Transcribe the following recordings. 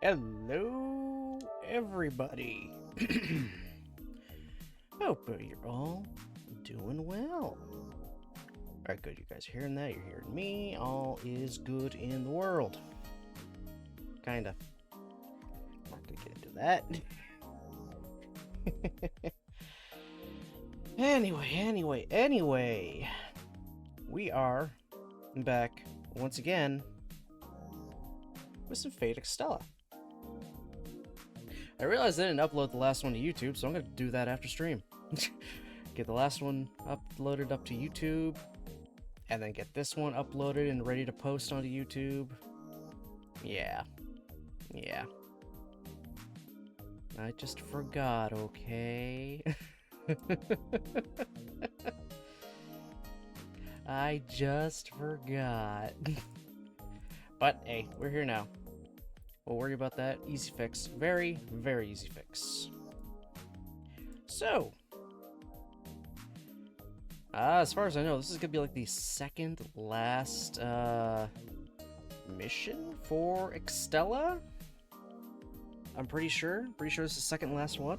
Hello, everybody. Hope you're all doing well. Alright, good. You guys are hearing that? You're hearing me. All is good in the world. Kinda. Not gonna get into that. Anyway. We are back once again with some Fate Extella. I realized I didn't upload the last one to YouTube, so I'm going to do that after stream. Get the last one uploaded up to YouTube, and then get this one uploaded and ready to post onto YouTube. Yeah. I just forgot, okay? I just forgot. But, hey, we're here now. We'll worry about that. Easy fix. Very, very easy fix. So, as far as I know, this is gonna be like the second last mission for Extella. I'm pretty sure. Pretty sure this is the second last one.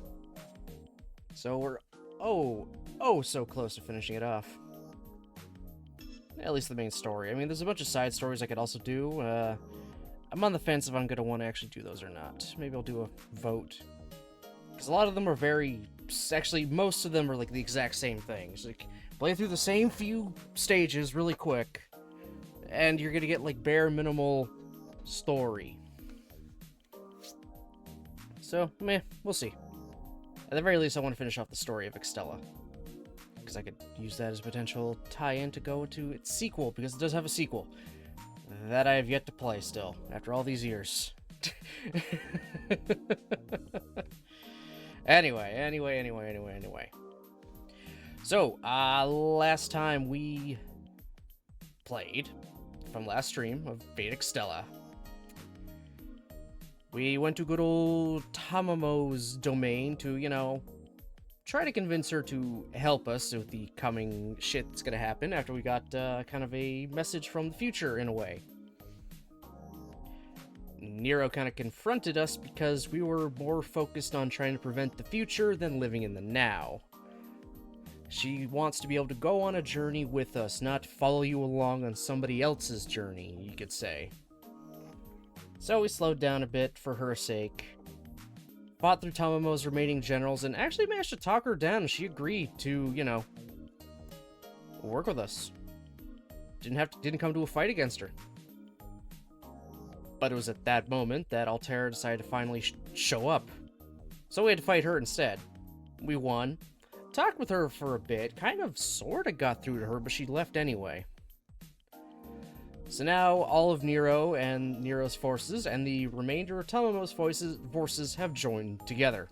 So we're so close to finishing it off. At least the main story. I mean, there's a bunch of side stories I could also do. I'm on the fence if I'm going to want to actually do those or not. Maybe I'll do a vote. Because a lot of them are very... Actually, most of them are like the exact same things. Like, play through the same few stages really quick, and you're going to get like bare minimal story. So, meh, we'll see. At the very least, I want to finish off the story of Extella. Because I could use that as a potential tie-in to go into its sequel, because it does have a sequel. That I have yet to play still, after all these years. Anyway. So, last time we played, from last stream of Fate Extella, we went to good old Tamamo's domain to, you know, try to convince her to help us with the coming shit that's gonna happen after we got kind of a message from the future, in a way. Nero kind of confronted us because we were more focused on trying to prevent the future than living in the now. She wants to be able to go on a journey with us, not follow you along on somebody else's journey, you could say. So we slowed down a bit for her sake. Fought through Tamamo's remaining generals and actually managed to talk her down. She agreed to, you know, work with us. Didn't come to a fight against her. But it was at that moment that Altera decided to finally show up. So we had to fight her instead. We won. Talked with her for a bit. Kind of sorta got through to her, but she left anyway. So now all of Nero and Nero's forces and the remainder of Tamamo's forces have joined together.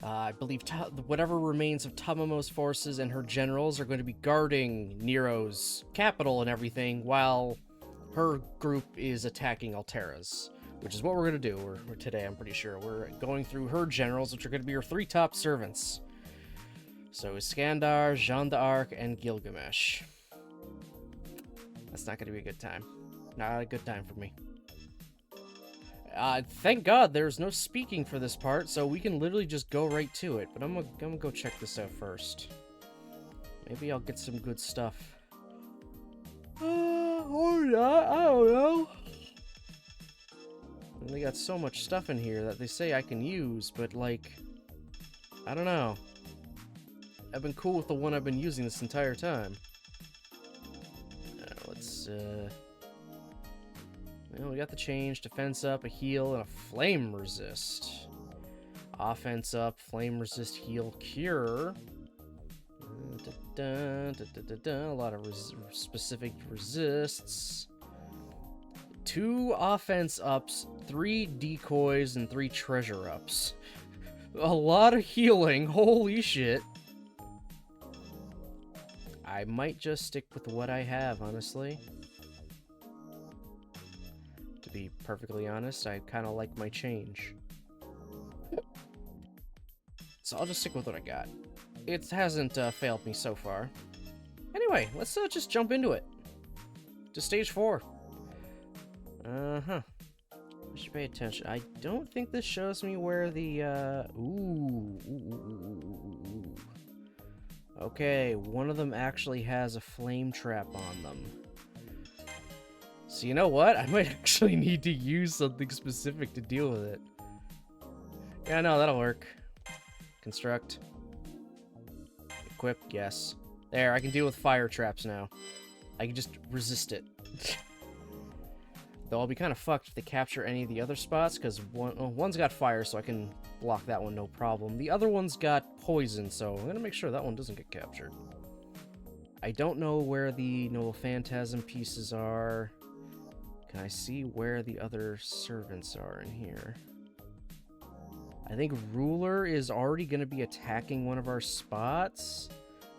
I believe whatever remains of Tamamo's forces and her generals are going to be guarding Nero's capital and everything, while her group is attacking Altera's, which is what we're going to do today, I'm pretty sure. We're going through her generals, which are going to be her three top servants. So Iskandar, Jeanne d'Arc, and Gilgamesh. That's not going to be a good time. Not a good time for me. Thank God there's no speaking for this part, so we can literally just go right to it. But I'm gonna go check this out first. Maybe I'll get some good stuff. Or not, I don't know. And they got so much stuff in here that they say I can use, but like, I don't know. I've been cool with the one I've been using this entire time. Well, we got the change, defense up, a heal, and a flame resist. Offense up, flame resist, heal, cure. A lot of specific resists. 2 offense ups, 3 decoys, and 3 treasure ups. A lot of healing, holy shit. I might just stick with what I have, honestly. To be perfectly honest, I kind of like my change. So I'll just stick with what I got. It hasn't failed me so far. Anyway, let's just jump into it. To stage 4. should pay attention. I don't think this shows me where the, ooh. Okay, one of them actually has a flame trap on them. So you know what? I might actually need to use something specific to deal with it. Yeah, no, that'll work. Construct. Equip, yes. There, I can deal with fire traps now. I can just resist it. Though I'll be kind of fucked if they capture any of the other spots, because one's got fire, so I can block that one no problem. The other one's got poison, so I'm going to make sure that one doesn't get captured. I don't know where the Noble Phantasm pieces are. Can I see where the other servants are in here? I think Ruler is already going to be attacking one of our spots.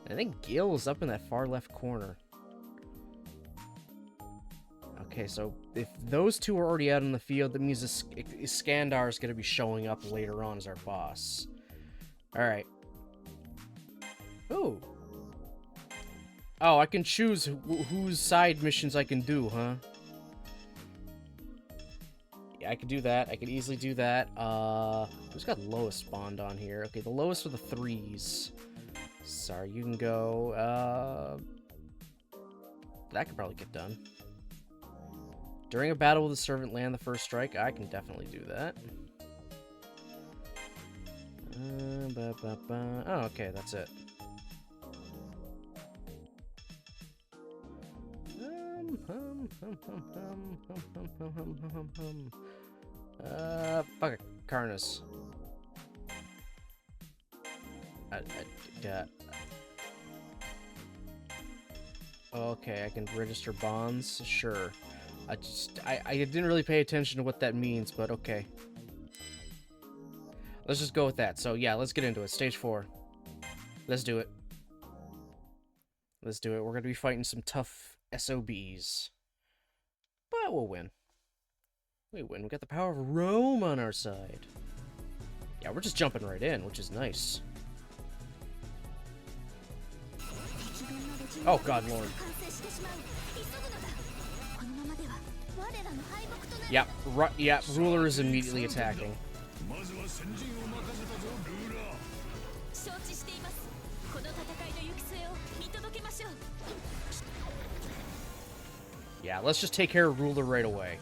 I think Gil is up in that far left corner. Okay, so if those two are already out in the field, that means Iskandar is going to be showing up later on as our boss. Alright. Ooh. Oh, I can choose whose side missions I can do, huh? Yeah, I can do that. I can easily do that. Who's got lowest spawned on here? Okay, the lowest are the 3s. Sorry, you can go, that could probably get done. During a battle with a servant, land the first strike. I can definitely do that. Oh, okay, that's it. Fuck it, Karnas. Okay, I can register bonds. Sure. I didn't really pay attention to what that means, but okay. Let's just go with that. So yeah, let's get into it. Stage 4. Let's do it. Let's do it. We're gonna be fighting some tough SOBs. But we'll win. We win. We got the power of Rome on our side. Yeah, we're just jumping right in, which is nice. Oh, God, Lord. Yep, yep, Ruler is immediately attacking. Yeah, let's just take care of Ruler right away.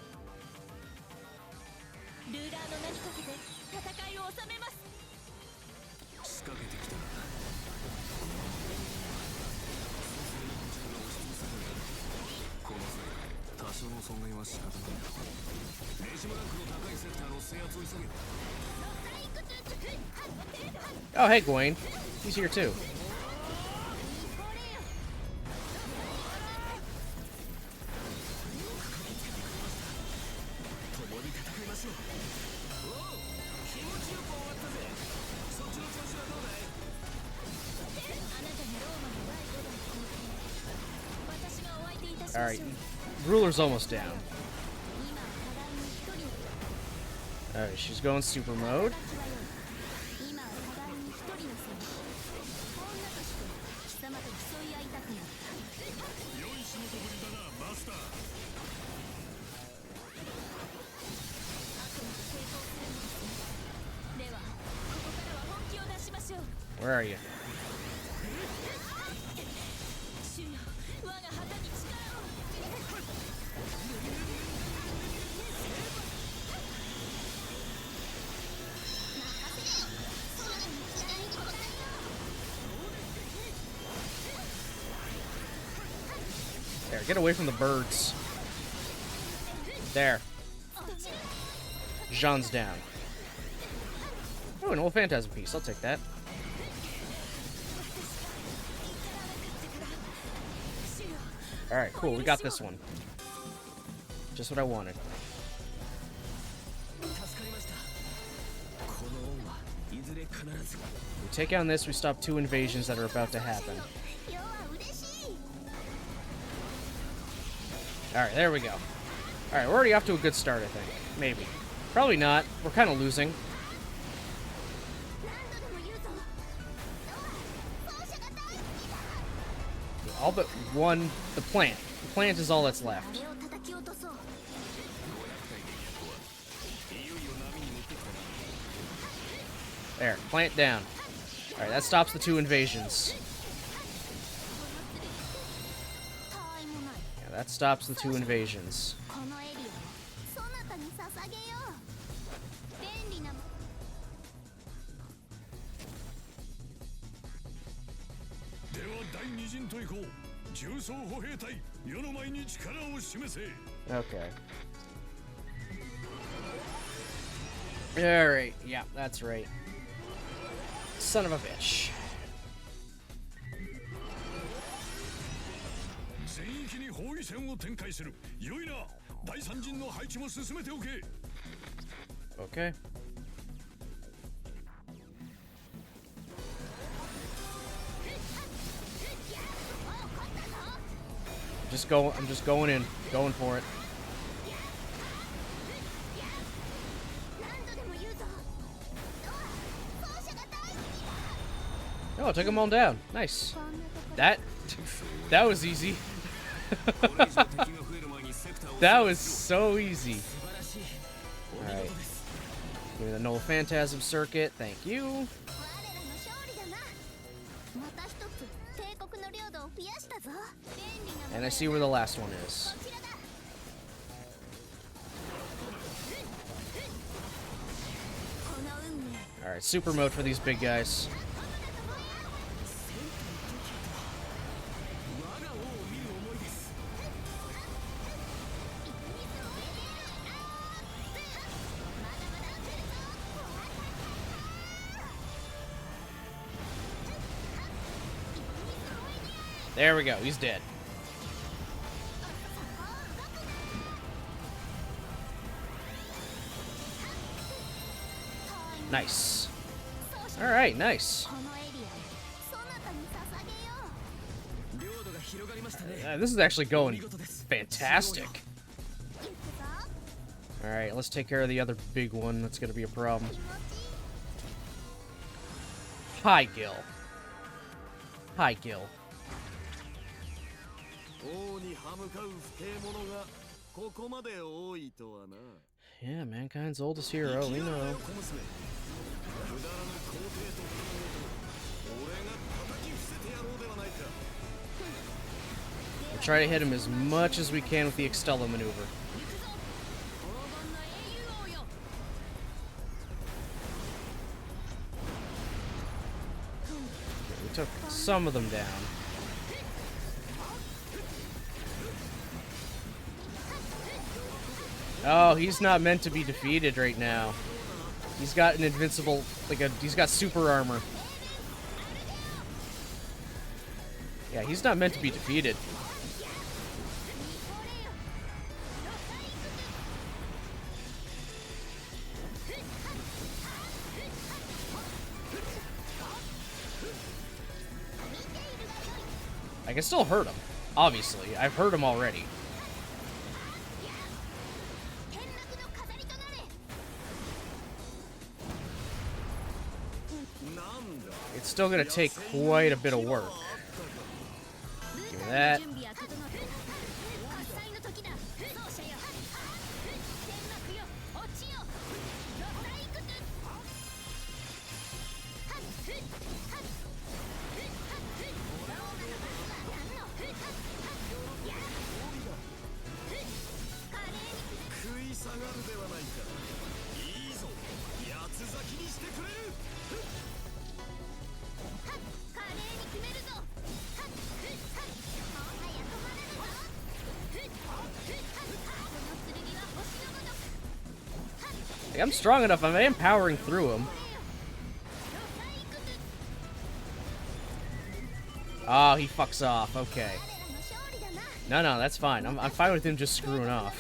Oh, hey, Gawain. He's here, too. Alright, Ruler's almost down. Alright, she's going super mode. Where are you? There, get away from the birds. There. Jean's down. Oh, an old Phantasm piece. I'll take that. Alright, cool. We got this one. Just what I wanted. We take on this, we stop 2 invasions that are about to happen. Alright, there we go. Alright, we're already off to a good start, I think. Maybe. Probably not. We're kind of losing. All but one, the plant. The plant is all that's left. There, plant down. Alright, that stops the 2 invasions. Yeah, that stops the 2 invasions. Okay. Alright, yeah, that's right. Son of a bitch. Okay. I'm just going in. Going for it. Oh, took them all down. Nice. That was easy. That was so easy. Alright. Give me the Null Phantasm Circuit. Thank you. And I see where the last one is. Alright, super mode for these big guys. There we go, he's dead. Nice. Alright, nice. This is actually going fantastic. Alright, let's take care of the other big one. That's gonna be a problem. Hi, Gil. Hi, Gil. Yeah, mankind's oldest hero, we know. We'll try to hit him as much as we can with the Extella maneuver. We took some of them down. Oh, he's not meant to be defeated right now. He's got an invincible, he's got super armor. Yeah, he's not meant to be defeated. I can still hurt him, obviously. I've hurt him already. It's still gonna take quite a bit of work. Give me that. I'm strong enough. I am powering through him. Oh, he fucks off. Okay. No, that's fine. I'm fine with him just screwing off.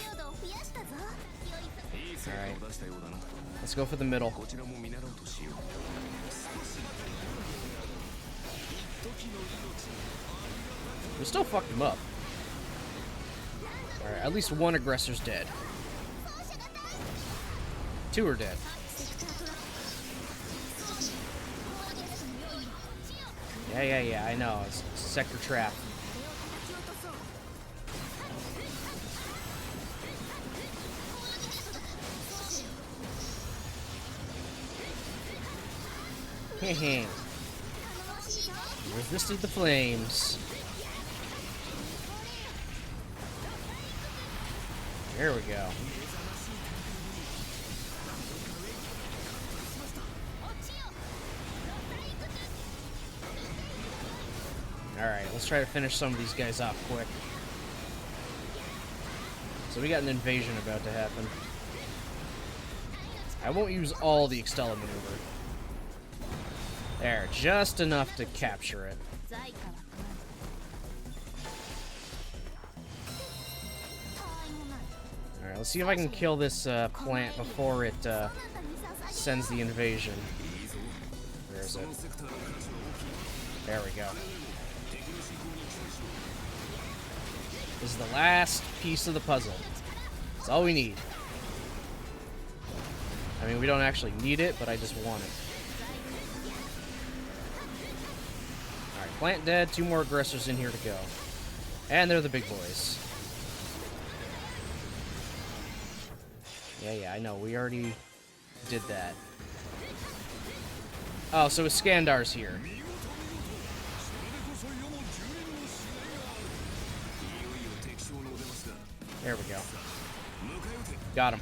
Alright. Let's go for the middle. We still fucked him up. Alright, at least one aggressor's dead. 2 are dead. Yeah, I know. It's sector trap. Hehe. Resisted the flames. There we go. Alright, let's try to finish some of these guys off quick. So we got an invasion about to happen. I won't use all the Extella maneuver. There, just enough to capture it. Alright, let's see if I can kill this plant before it sends the invasion. Where is it? There we go. This is the last piece of the puzzle. That's all we need. I mean, we don't actually need it, but I just want it. Alright, plant dead. 2 more aggressors in here to go. And they're the big boys. Yeah, I know. We already did that. Oh, so Iskandar's here. There we go. Got him.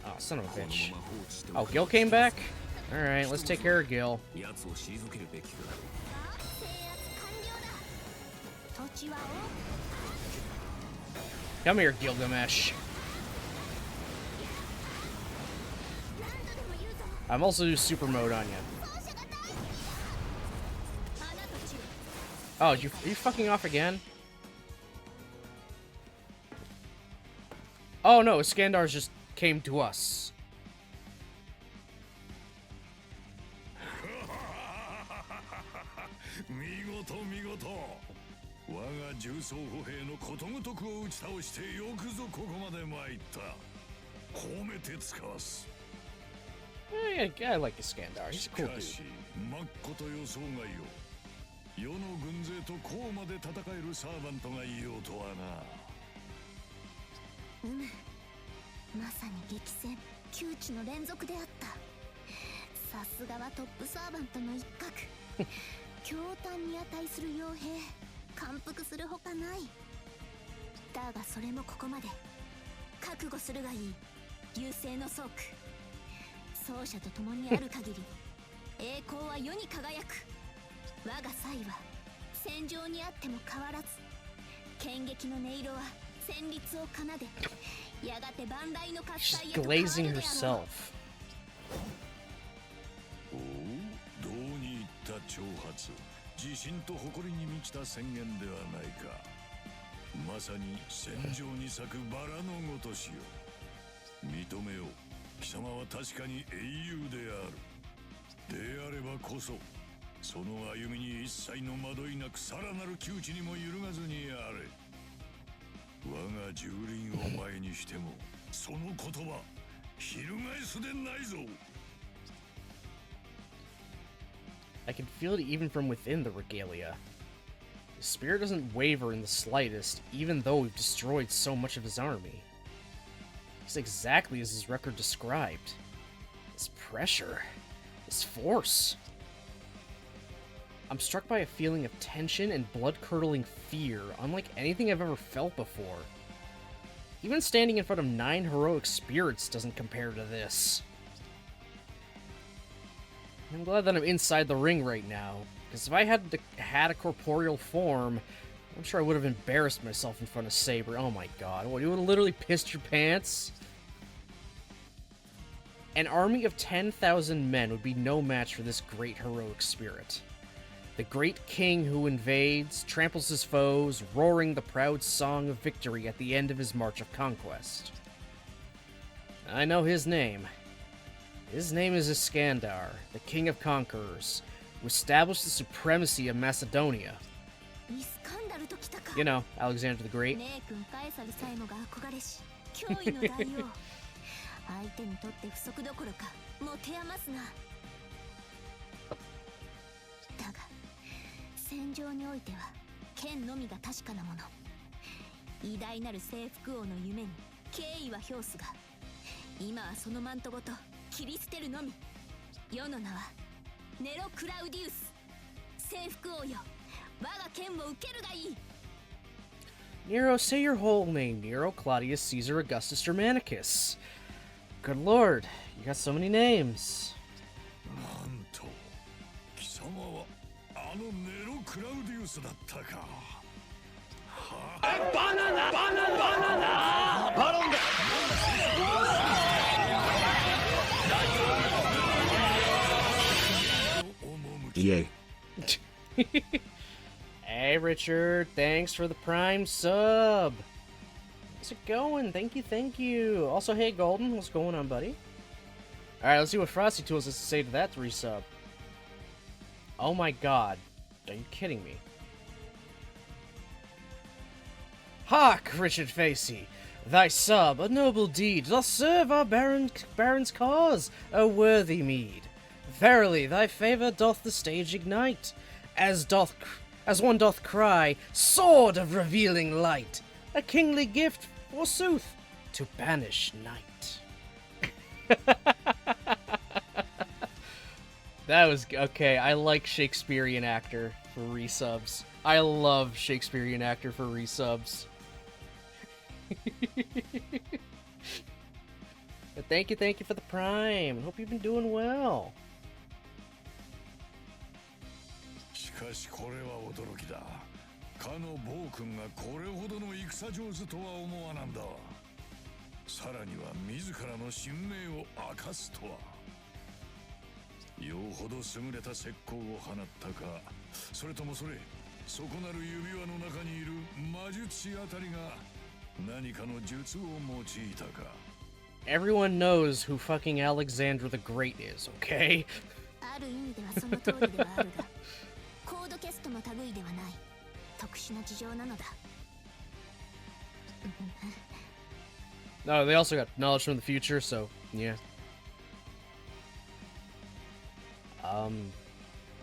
Oh, son of a bitch. Oh, Gil came back? Alright, let's take care of Gil. Come here, Gilgamesh. I'm also doing super mode on you. Oh, are you fucking off again? Oh no, Iskandar's just came to us. Yeah, I like Iskandar. He's a cool dude. 世の軍勢とこうまで戦えるサーバントがいようとはな。まさに激戦、窮地の連続であった。さすがはトップサーバントの一角。驚嘆に値する傭兵、感服するほかない。だがそれもここまで。覚悟するがいい。流星の倉庫。奏者と共にある限り、栄光は世に輝く。 我が才は戦場にあっても変わらず剣撃の音色は旋律を奏でやがて万来の喝采へと変わるであろう。おお、どうにいった挑発、自信と誇りに満ちた宣言ではないか。まさに戦場に咲くバラのごとしよ。認めよう、貴様は確かに英雄である。であればこそ その歩みに一切の惑いなくさらなる窮地にも揺るがずにあれ。我が蹂躙を前にしてもその言葉翻すでないぞ。 I can feel it even from within the regalia. His spirit doesn't waver in the slightest, even though we've destroyed so much of his army. It's exactly as his record described. His pressure, his force. I'm struck by a feeling of tension and blood-curdling fear, unlike anything I've ever felt before. Even standing in front of 9 heroic spirits doesn't compare to this. I'm glad that I'm inside the ring right now, because if I had a corporeal form, I'm sure I would have embarrassed myself in front of Saber. Oh my god, what, you would have literally pissed your pants? An army of 10,000 men would be no match for this great heroic spirit. The great king who invades, tramples his foes, roaring the proud song of victory at the end of his march of conquest. I know his name. His name is Iskandar, the king of conquerors, who established the supremacy of Macedonia. You know, Alexander the Great. 戦場においては剣のみが確かなもの。偉大なる征服王の夢に敬意は表すが、今はそのマントごと切り捨てるのみ。世の名はネロ・クラウディウス。征服王よ、我が剣を受けるがいい。 Nero, say your whole name. Nero Claudius Caesar Augustus Germanicus. Good lord, you got so many names. なんと貴様はあのネロ・クラウディウスだったか。バナナバロンだ。Yay. Hey Richard, thanks for the prime sub. How's it going? Thank you, thank you. Also, hey Golden, what's going on, buddy? Alright, let's see what Frosty Tools has to say to that resub. Oh my god. Are you kidding me? Hark, Richard Facey! Thy sub, a noble deed, doth serve our baron's cause, a worthy meed. Verily, thy favour doth the stage ignite, as one doth cry, sword of revealing light, a kingly gift, forsooth, to banish night. That was okay. I like Shakespearean actor for resubs. I love Shakespearean actor for resubs. But thank you for the prime. Hope you've been doing well. しかしこれは驚きだ。かの暴君がこれほどの戦上手とは思わなんだ。さらには自らの神明を明かすとは。よほど優れた石膏を放ったか、それともそれ底なる指輪の中にいる魔術師あたりが何かの術を用いたか。 Everyone knows who fucking Alexander the Great is, okay? ある意味ではその通りではあるが、コードキャストの類ではない特殊な事情なのだ。No, they also got knowledge from the future, so yeah.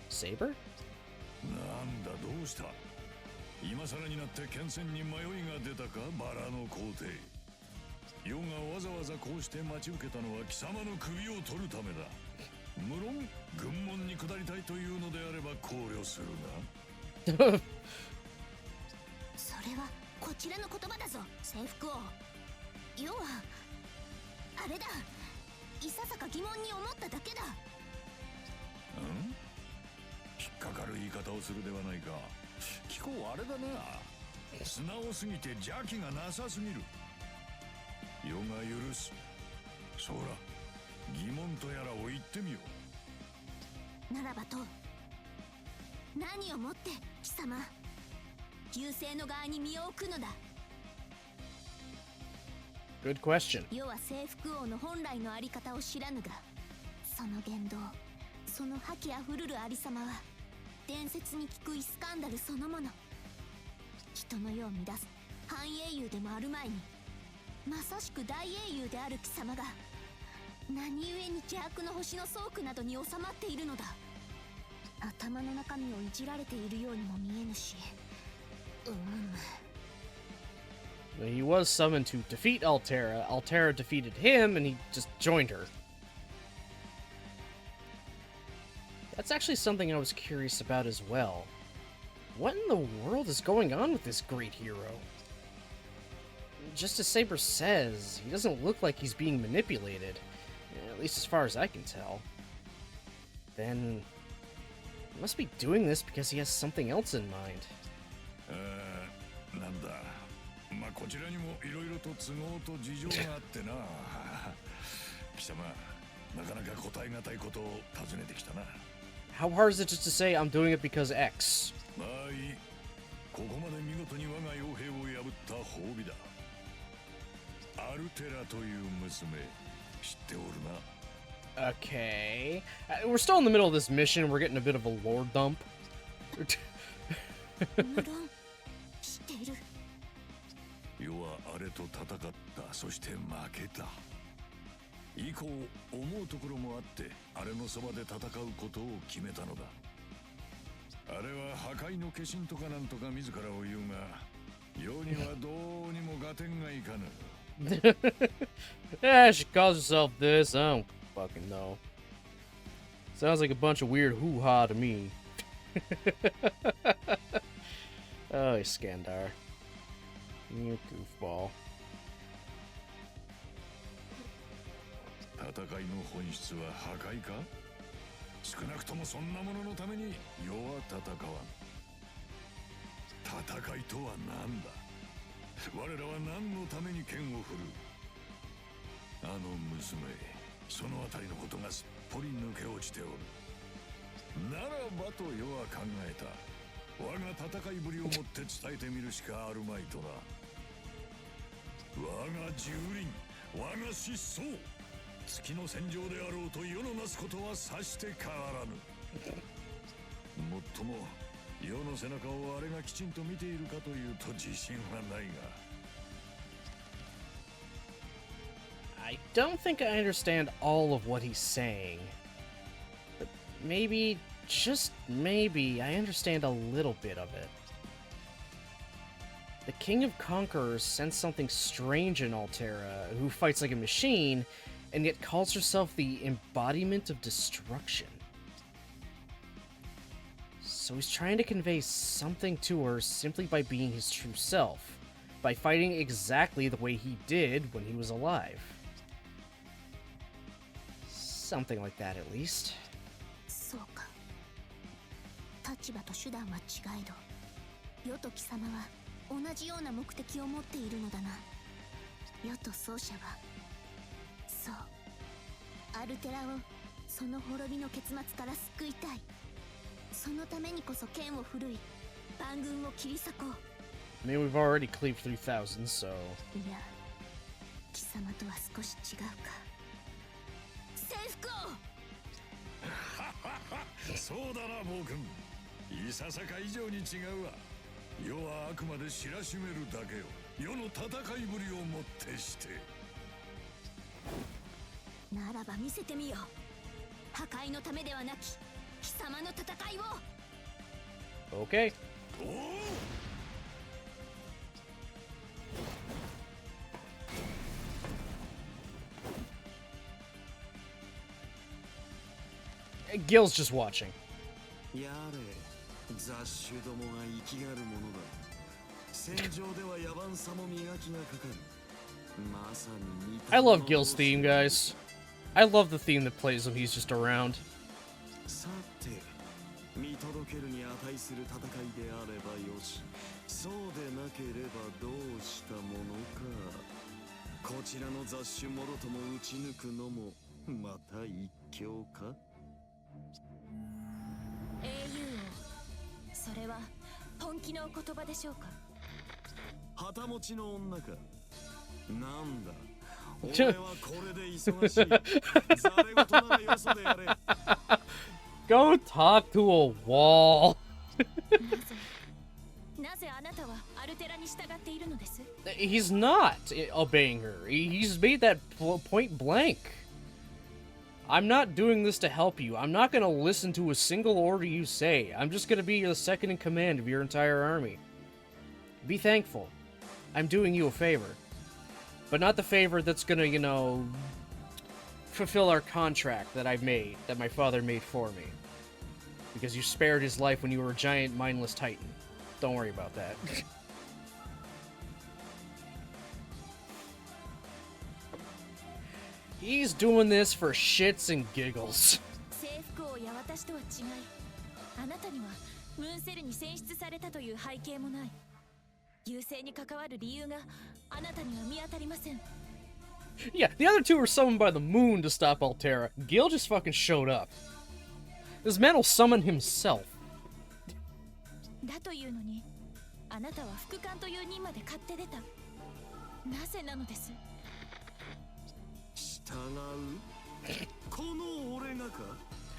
Saber? なんだどうした。今更になって剣戦に迷いが出たか、バラの皇帝。世がわざわざこうして待ち受けたのは貴様の首を取るためだ。無論軍門に下りたいというのであれば考慮するが。それはこちらの言葉だぞ、征服王。要はあれだ、いささか疑問に思っただけだ。ん？引っかかる言い方をするではないか。気候あれだな。素直すぎて邪気がなさすぎる。世が許す。そら疑問とやらを言ってみよう。ならばと何をもって貴様優勢の側に身を置くのだ。 Good question. 世は征服王の本来のあり方を知らぬが、その言動、その覇気あふるるありさまは伝説に聞くイスカンダルそのもの。人の世を乱す半英雄でもある前に、まさしく大英雄である貴様が何故に邪悪の星の倉庫などに収まっているのだ。頭の中身をいじられているようにも見えぬし。He was summoned to defeat Altera. Altera defeated him, and he just joined her. That's actually something I was curious about as well. What in the world is going on with this great hero? Just as Saber says, he doesn't look like he's being manipulated, at least as far as I can tell. Then, he must be doing this because he has something else in mind. なんだ。まあこちらにもいろいろと都合と事情があってな。貴様、なかなか答えがたいことを尋ねてきたな。How hard is it just to say I'm doing it because X? まあいい。ここまで見事に我が傭兵を破った褒美だ。アルテラという娘、知っておるな。Okay. We're still in the middle of this mission. We're getting a bit of a lore dump. 無論知っている。世はあれと戦った。そして負けた。以降思うところもあってあれのそばで戦うことを決めたのだ。あれは破壊の化身とかなんとか自らを言うが、世にはどうにも合点がいかぬ。Yeah, she calls herself this. I don't fucking know. Sounds like a bunch of weird hoo-ha to me. Oh, Iskandar. You goofball. 戦いの本質は破壊か？少なくともそんなもののために世は戦わん。戦いとは何だ？我らは何のために剣を振る？あの娘、そのあたりのことがすっぽり抜け落ちておる。ならばと世は考えた。我が戦いぶりをもって伝えてみるしかあるまいとな。我が蹂躙、我が失踪。月の戦場であろうと世のなすことはさして変わらぬ。もっとも世の背中をあれがきちんと見ているかというと自信はないが。I don't think I understand all of what he's saying. But maybe, just maybe, I understand a little bit of it. The King of Conquerors sensed something strange in Altera, who fights like a machine, and yet calls herself the embodiment of destruction. So he's trying to convey something to her simply by being his true self, by fighting exactly the way he did when he was alive. Something like that, at least. そうか。立場と手段は違えど、世と貴様は同じような目的を持っているのだな。世と奏者は、そう、アルテラをその滅びの結末から救いたい。そのためにこそ剣を振るい、万軍を切り裂こう。I mean, we've already cleaved 3,000, so... いや、貴様とは少し違うか。征服をそうだな、暴君。いささか以上に違うわ。世はあくまで知らしめるだけよ。世の戦いぶりをもってして。ならば見せてみよう。破壊のためではなき貴様の戦いを。 Okay. おお。Gil's just watching. やれ、雑種どもが生きがるものだ。戦場では野蛮さも磨きがかかる。まさに似た I love Gil's theme, guys. I love the theme that plays when he's just around. さて、見届けるに値する戦いであればよし。そうでなければどうしたものか。こちらの雑種もろとも打ち抜くのもまた一興か。英雄王、それは本気のお言葉でしょうか。旗持ちの女か。なんだ。俺はこれで忙しい。ざれ事ならよそでやれ。Go talk to a wall. なぜあなたはアルテラに従っているのです？ He's not obeying her. He's made that point blank. I'm not doing this to help you. I'm not going to listen to a single order you say. I'm just going to be the second in command of your entire army. Be thankful. I'm doing you a favor. But not the favor that's going to, you know, fulfill our contract that I've made, that my father made for me. Because you spared his life when you were a giant mindless titan. Don't worry about that. He's doing this for shits and giggles. 征服王や私とは違い、あなたにはムーンセルに選出されたという背景もない。優勢に関わる理由があなたには見当たりません。 Yeah, the other two were summoned by the moon to stop Altera. Gil just fucking showed up. This man will summon himself. だというのに、あなたは副官という任まで買って出た。なぜなのです？従う？この俺がか？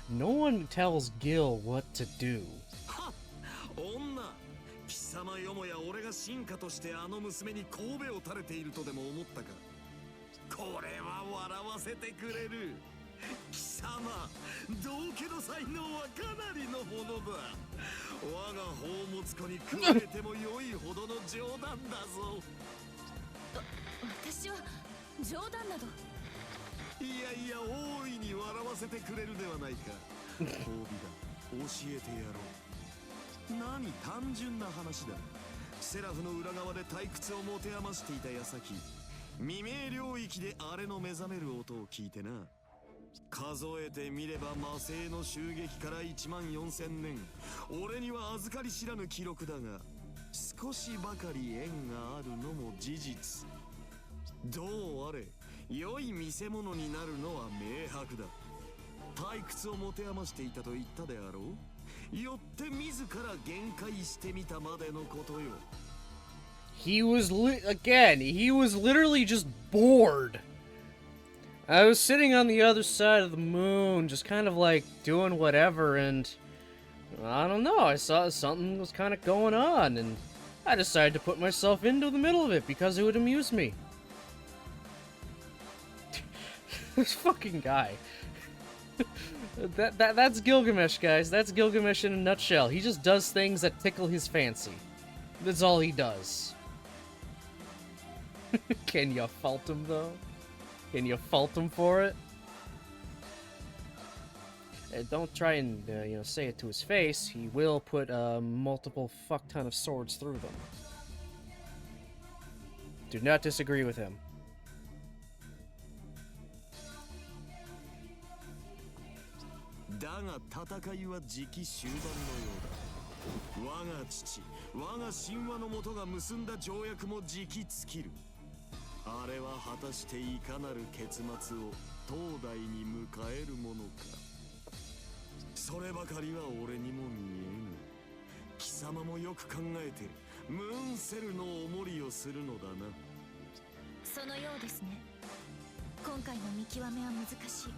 No one tells Gil what to do. はっ、女。貴様よもや俺が進化としてあの娘に神戸を垂れているとでも思ったか。これは笑わせてくれる。貴様、道家の才能はかなりのものだ。我が宝物庫に加えても良いほどの冗談だぞ。私は冗談など。いやいや、大いに笑わせてくれるではないか。褒美だ、教えてやろう。何、単純な話だ。セラフの裏側で退屈を持て余していた矢先、未明領域であれの目覚める音を聞いてな。数えてみれば魔星の襲撃から14000年、俺には預かり知らぬ記録だが、少しばかり縁があるのも事実。どうあれ、良い見せ物になるのは明白だ。退屈を持て余していたと言ったであろう。よって自ら限界してみたまでのことよ。He was he was literally just bored. I was sitting on the other side of the moon, just kind of like doing whatever, and I don't know, I saw something was kind of going on, and I decided to put myself into the middle of it because it would amuse me. This fucking guy. That's Gilgamesh, guys. That's Gilgamesh in a nutshell. He just does things that tickle his fancy. That's all he does. Can you fault him, though? Can you fault him for it? Don't try and, say it to his face. He will put multiple fuck ton of swords through them. Do not disagree with him. だが戦いは時期終盤のようだ。我が父、我が神話の元が結んだ条約も時期尽きる。あれは果たしていかなる結末を当代に迎えるものか。そればかりは俺にも見えぬ。貴様もよく考えてムーンセルのお守りをするのだな。そのようですね。今回の見極めは難しい。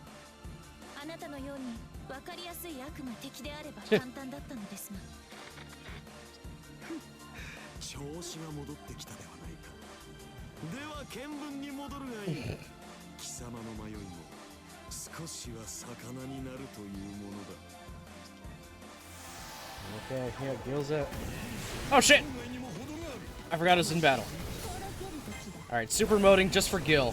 あなたのように分かりやすい悪が敵であれば簡単だったのですが。調子が戻ってきたではないか。では見聞に戻るがいい。貴様の迷いも少しは魚になるというものだ。Okay, yeah, Gil's out. Oh shit! I forgot I was in battle. Alright, super emoting just for Gil.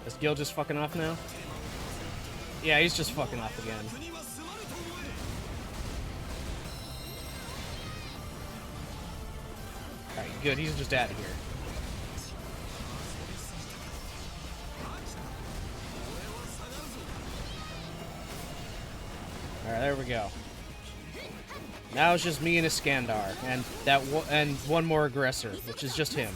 Is Gil just fucking off now? Yeah, he's just fucking off again. Alright, good, he's just out of here. Alright, there we go. Now it's just me and Iskandar, and and one more aggressor, which is just him.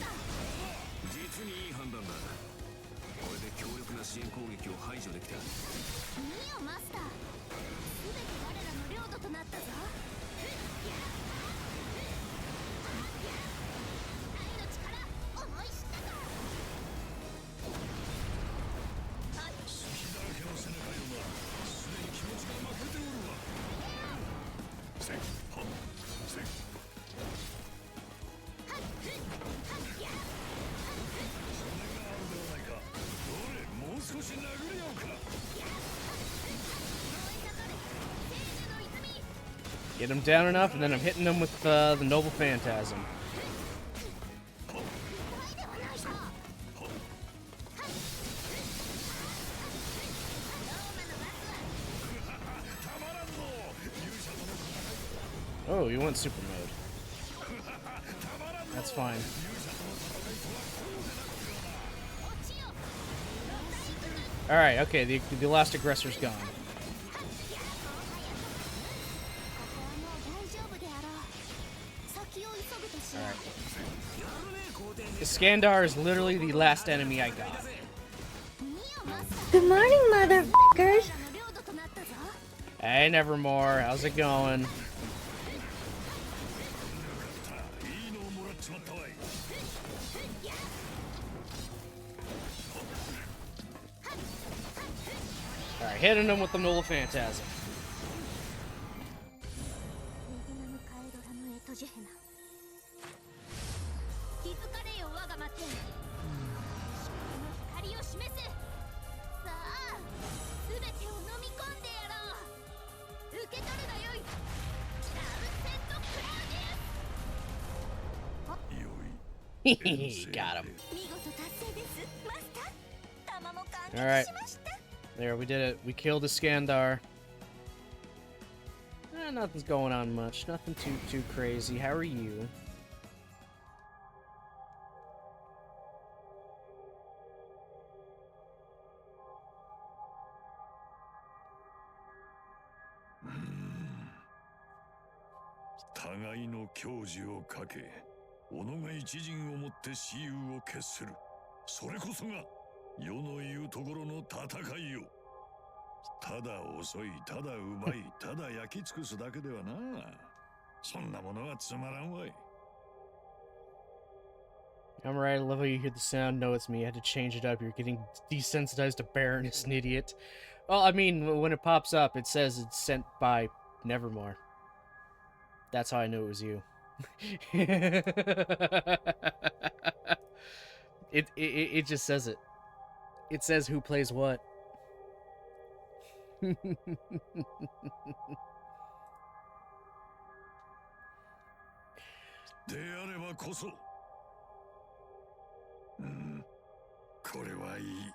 Get him down enough, and then I'm hitting him with the Noble Phantasm. Oh, you went super mode. That's fine. Alright, okay, the last aggressor's gone. Alright. Iskandar is literally the last enemy I got. Good morning, motherfuckers. Hey, Nevermore, how's it going? Alright, hitting him with the Noble Phantasm. Got him. 見事達成ですマスター玉も完 All right. 結しました There, we did it. We killed a Skandar. Nothing's going on much. Nothing too crazy. How are you? Hmm. 互いの矜持をかけ、己が一陣をもって私有を決する。それこそが世の言うところの戦いよ。ただ遅い、ただうまい、ただ焼き尽くすだけではな。そんなものはつまらんわい。I'm right. I love how you hear the sound. No, it's me. I had to change it up. You're getting desensitized to Baron as an idiot. Well, I mean, when it pops up, it says it's sent by Nevermore. That's how I knew it was you. It just says it. It says who plays what. であればこそ。これはいい。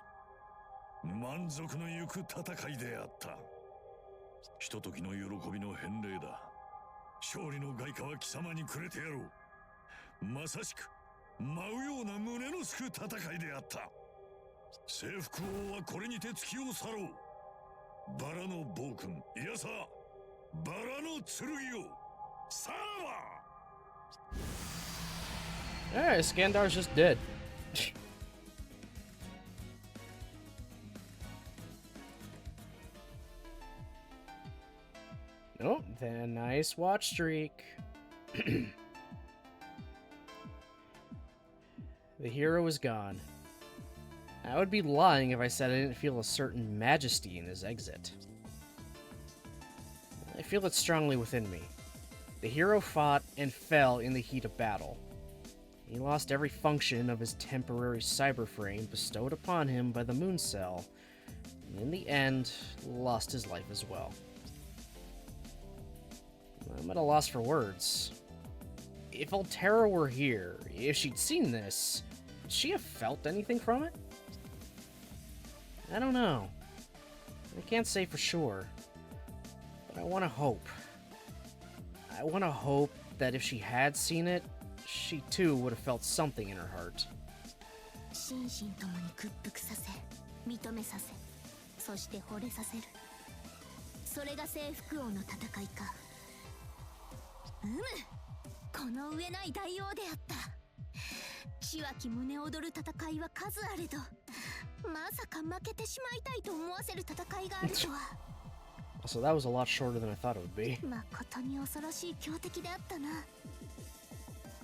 満足のゆく戦いであった。ひとときの喜びの返礼だ。勝利の外貨は貴様にくれてやろう。まさしく舞うような胸のすく戦いであった。征服王はこれにて突きを去ろう。バラの暴君、いやさ、バラの剣を、さらば。Alright, Skandar's just dead. Oh, then nice watch streak. The hero is gone. I would be lying if I said I didn't feel a certain majesty in his exit. I feel it strongly within me. The hero fought and fell in the heat of battle. He lost every function of his temporary cyber frame bestowed upon him by the Moon Cell, and in the end, lost his life as well. I'm at a loss for words. If Altera were here, if she'd seen this, would she have felt anything from it? I don't know. I can't say for sure, but I want to hope. I want to hope that if she had seen it, she too would have felt something in her heart. 心身ともに屈服させ認めさせそして惚れさせるそれが征服王の戦いかこの上ない大王であった血湧き胸躍る戦いは数あれどまさか負けてしまいたいと思わせる戦いがあるとは So that was a lot shorter than I thought it would be. 誠に恐ろしい強敵であったな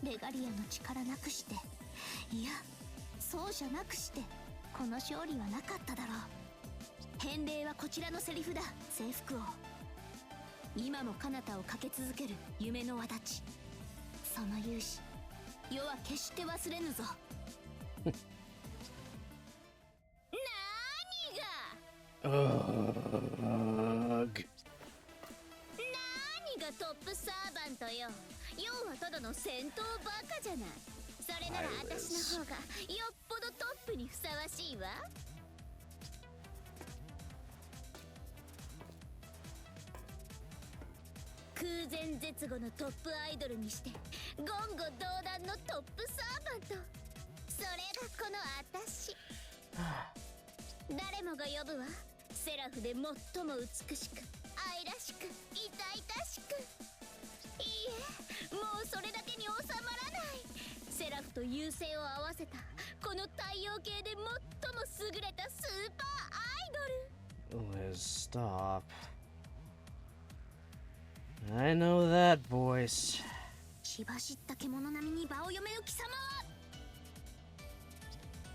レガリアの力なくしていやそうじゃなくしてこの勝利はなかっただろう返礼はこちらのセリフだ征服王今も彼方をかけ続ける夢の輪立ちその勇姿世は決して忘れぬぞ何がトップサーバントよ要はただの戦闘バカじゃないそれなら私の方がよっぽどトップにふさわしいわ空前絶後のトップアイドルにして言語道断のトップサーバントそれがこの私誰もが呼ぶわセラフで最も美しく愛らしく痛々しくいいえもうそれだけに収まらないセラフと優勢を合わせたこの太陽系で最も優れたスーパーアイドル Liz, stop. I know that voice. 血走った獣並みに場を読める貴様は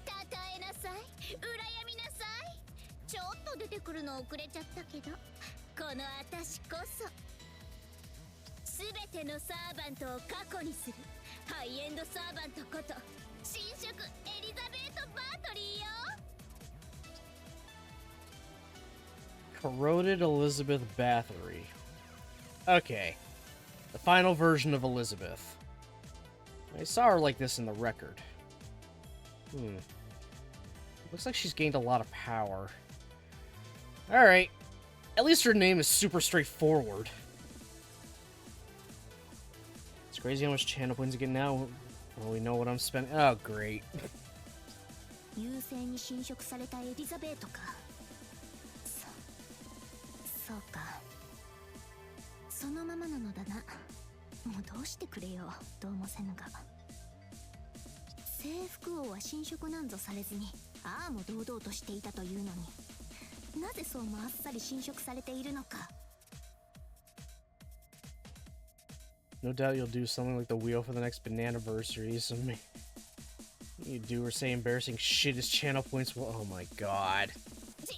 たたえなさい羨みなさいちょっと出てくるの遅れちゃったけどこの私こそ全てのサーバントを過去にするハイエンドサーバントこと新色エリザベート・バートリーよ Corroded Elizabeth Bathory. Okay. The final version of Elizabeth. I saw her like this in the record. Looks like she's gained a lot of power. Alright. At least her name is super straightforward. It's crazy how much channel points I get now. Well, we know what I'm spending. Oh, great. 優勢に侵食されたエリザベートか。そうか。そのままなのだな。もうどうしてくれよ、どうもせぬが。征服王は侵食なんぞされずに、ああも堂々としていたというのに、なぜそうもあっさり侵食されているのか。No doubt you'll do something like the wheel for the next bananiversary. So you do or say embarrassing shit as channel points. Well, oh my god. 違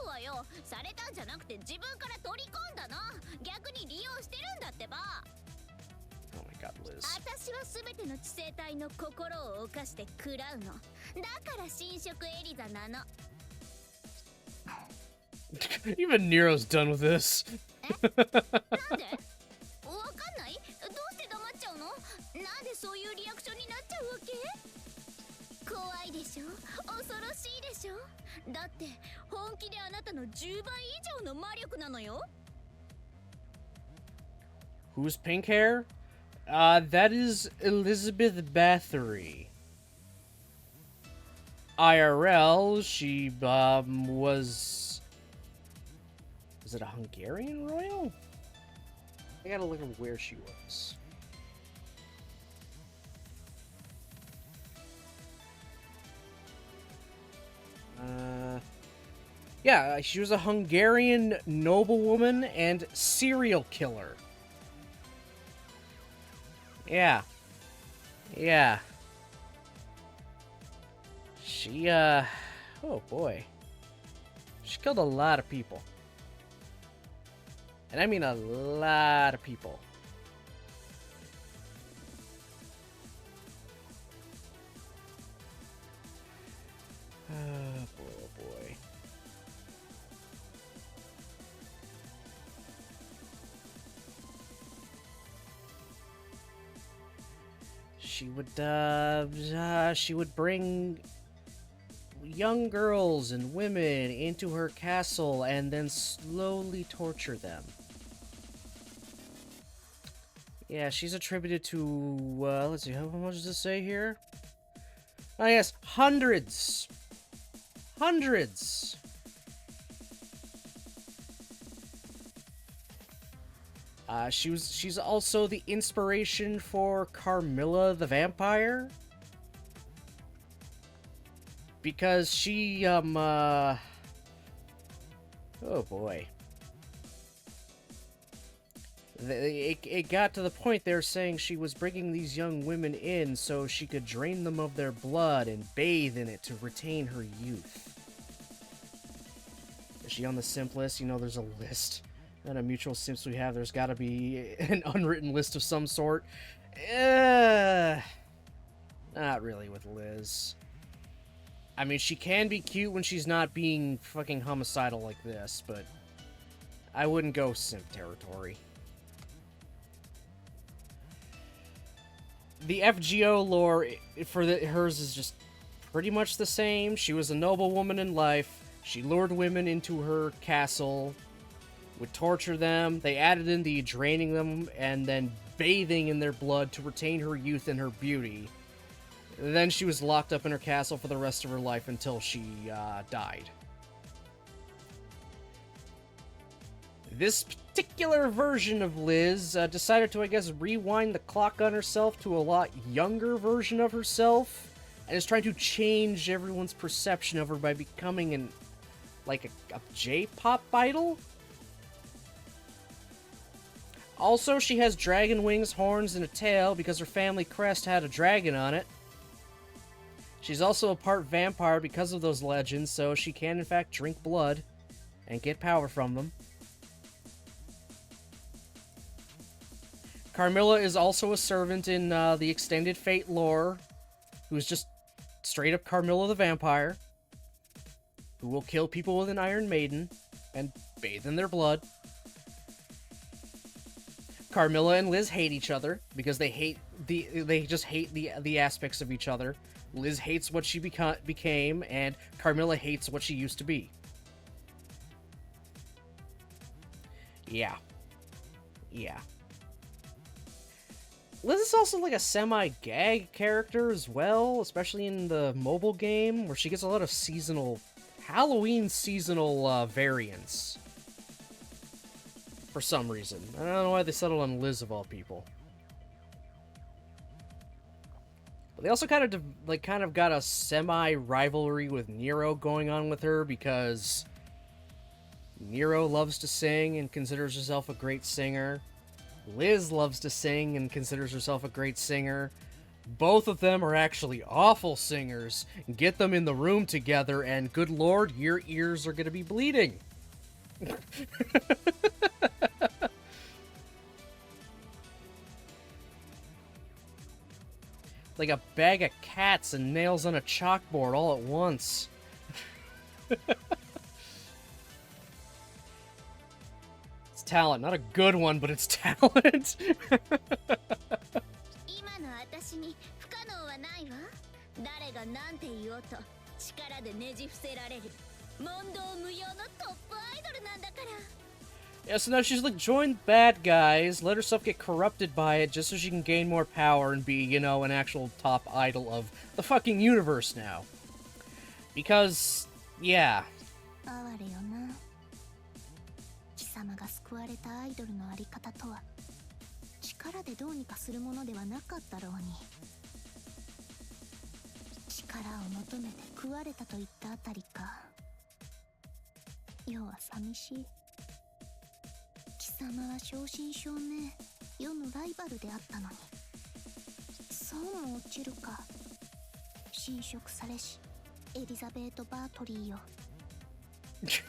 うわよ。されたんじゃなくて自分から取り込んだの。逆に利用してるんだってば。Oh my god, Liz. 私は全ての知性体の心を犯して食らうの。だから侵食エリザなの。Even Nero's done with this. なんで？わかんない？どうして黙っちゃうの？なんでそういうリアクションになっちゃうわけ？怖いでしょ？恐ろしいでしょ？だって本気であなたの10倍以上の魔力なのよ。Who's pink hair? That is Elizabeth Bathory. IRL, she was it a Hungarian royal? I gotta look at where she was. Yeah, she was a Hungarian noblewoman and serial killer. Yeah. Yeah. She, oh boy. She killed a lot of people. And I mean a lot of people. Oh boy, oh boy. She would bring young girls and women into her castle and then slowly torture them. Yeah, she's attributed to, let's see, how much does it say here? Oh yes, hundreds! Hundreds! She's also the inspiration for Carmilla the Vampire. Because she, oh boy. It got to the point they were saying she was bringing these young women in so she could drain them of their blood and bathe in it to retain her youth. Is she on the simp list? You know, there's a list. And a mutual simps we have, there's gotta be an unwritten list of some sort. Not really with Liz. I mean, she can be cute when she's not being fucking homicidal like this, but I wouldn't go simp territory. The FGO lore for hers is just pretty much the same. She was a noblewoman in life. She lured women into her castle, would torture them. They added in the draining them and then bathing in their blood to retain her youth and her beauty. Then she was locked up in her castle for the rest of her life until she died. This particular version of Liz decided to, I guess, rewind the clock on herself to a lot younger version of herself, and is trying to change everyone's perception of her by becoming a J-pop idol? Also, she has dragon wings, horns, and a tail because her family crest had a dragon on it. She's also a part vampire because of those legends, so she can in fact drink blood and get power from them. Carmilla is also a servant in the Extended Fate lore, who's just straight up Carmilla the Vampire, who will kill people with an Iron Maiden and bathe in their blood. Carmilla and Liz hate each other because they just hate the aspects of each other. Liz hates what she became, and Carmilla hates what she used to be. Yeah. Yeah. Liz is also like a semi-gag character as well, especially in the mobile game, where she gets a lot of Halloween seasonal variants. For some reason. I don't know why they settled on Liz of all people. But they also kind of got a semi-rivalry with Nero going on with her, because Nero loves to sing and considers herself a great singer. Liz loves to sing and considers herself a great singer. Both of them are actually awful singers. Get them in the room together and good lord, your ears are gonna be bleeding. Like a bag of cats and nails on a chalkboard all at once. It's talent. Not a good one, but it's talent. 今の私に不可能はないわ。誰が何て言おうと力でねじ伏せられる問答無用のトップアイドルなんだから。 Yeah, so now she's like, join bad guys, let herself get corrupted by it just so she can gain more power and be, you know, an actual top idol of the fucking universe now. Because, yeah. 哀れよな。貴様が救われたアイドルのあり方とは力でどうにかするものではなかったろうに。力を求めて食われたといったあたりか。世は寂しい。貴様は正真正銘世のライバルであったのに。そうも落ちるか。侵食されしエリザベート・バートリーよ。落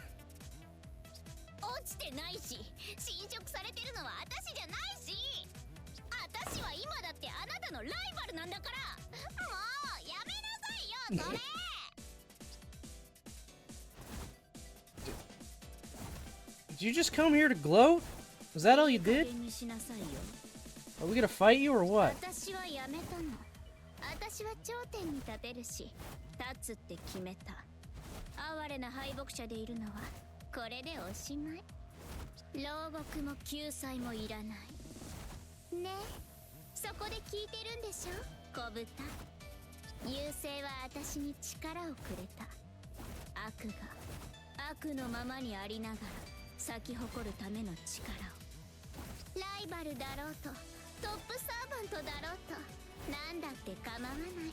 ちてないし侵食されてるのは私じゃないし、私は今だってあなたのライバルなんだから。もうやめなさいよそれ。Did you just come here to gloat? Was that all you did? にしなさいよ。 Are we gonna fight you or what? 私はやめたの。私は頂点に立てるし立つって決めた。哀れな敗北者でいるのはこれでおしまい。牢獄も救済もいらないね。そこで聞いてるんでしょ小豚。優勢は私に力をくれた。悪が悪のままにありながら咲き誇るための力を。ライバルだろうとトップサーバントだろうと何だって構わない。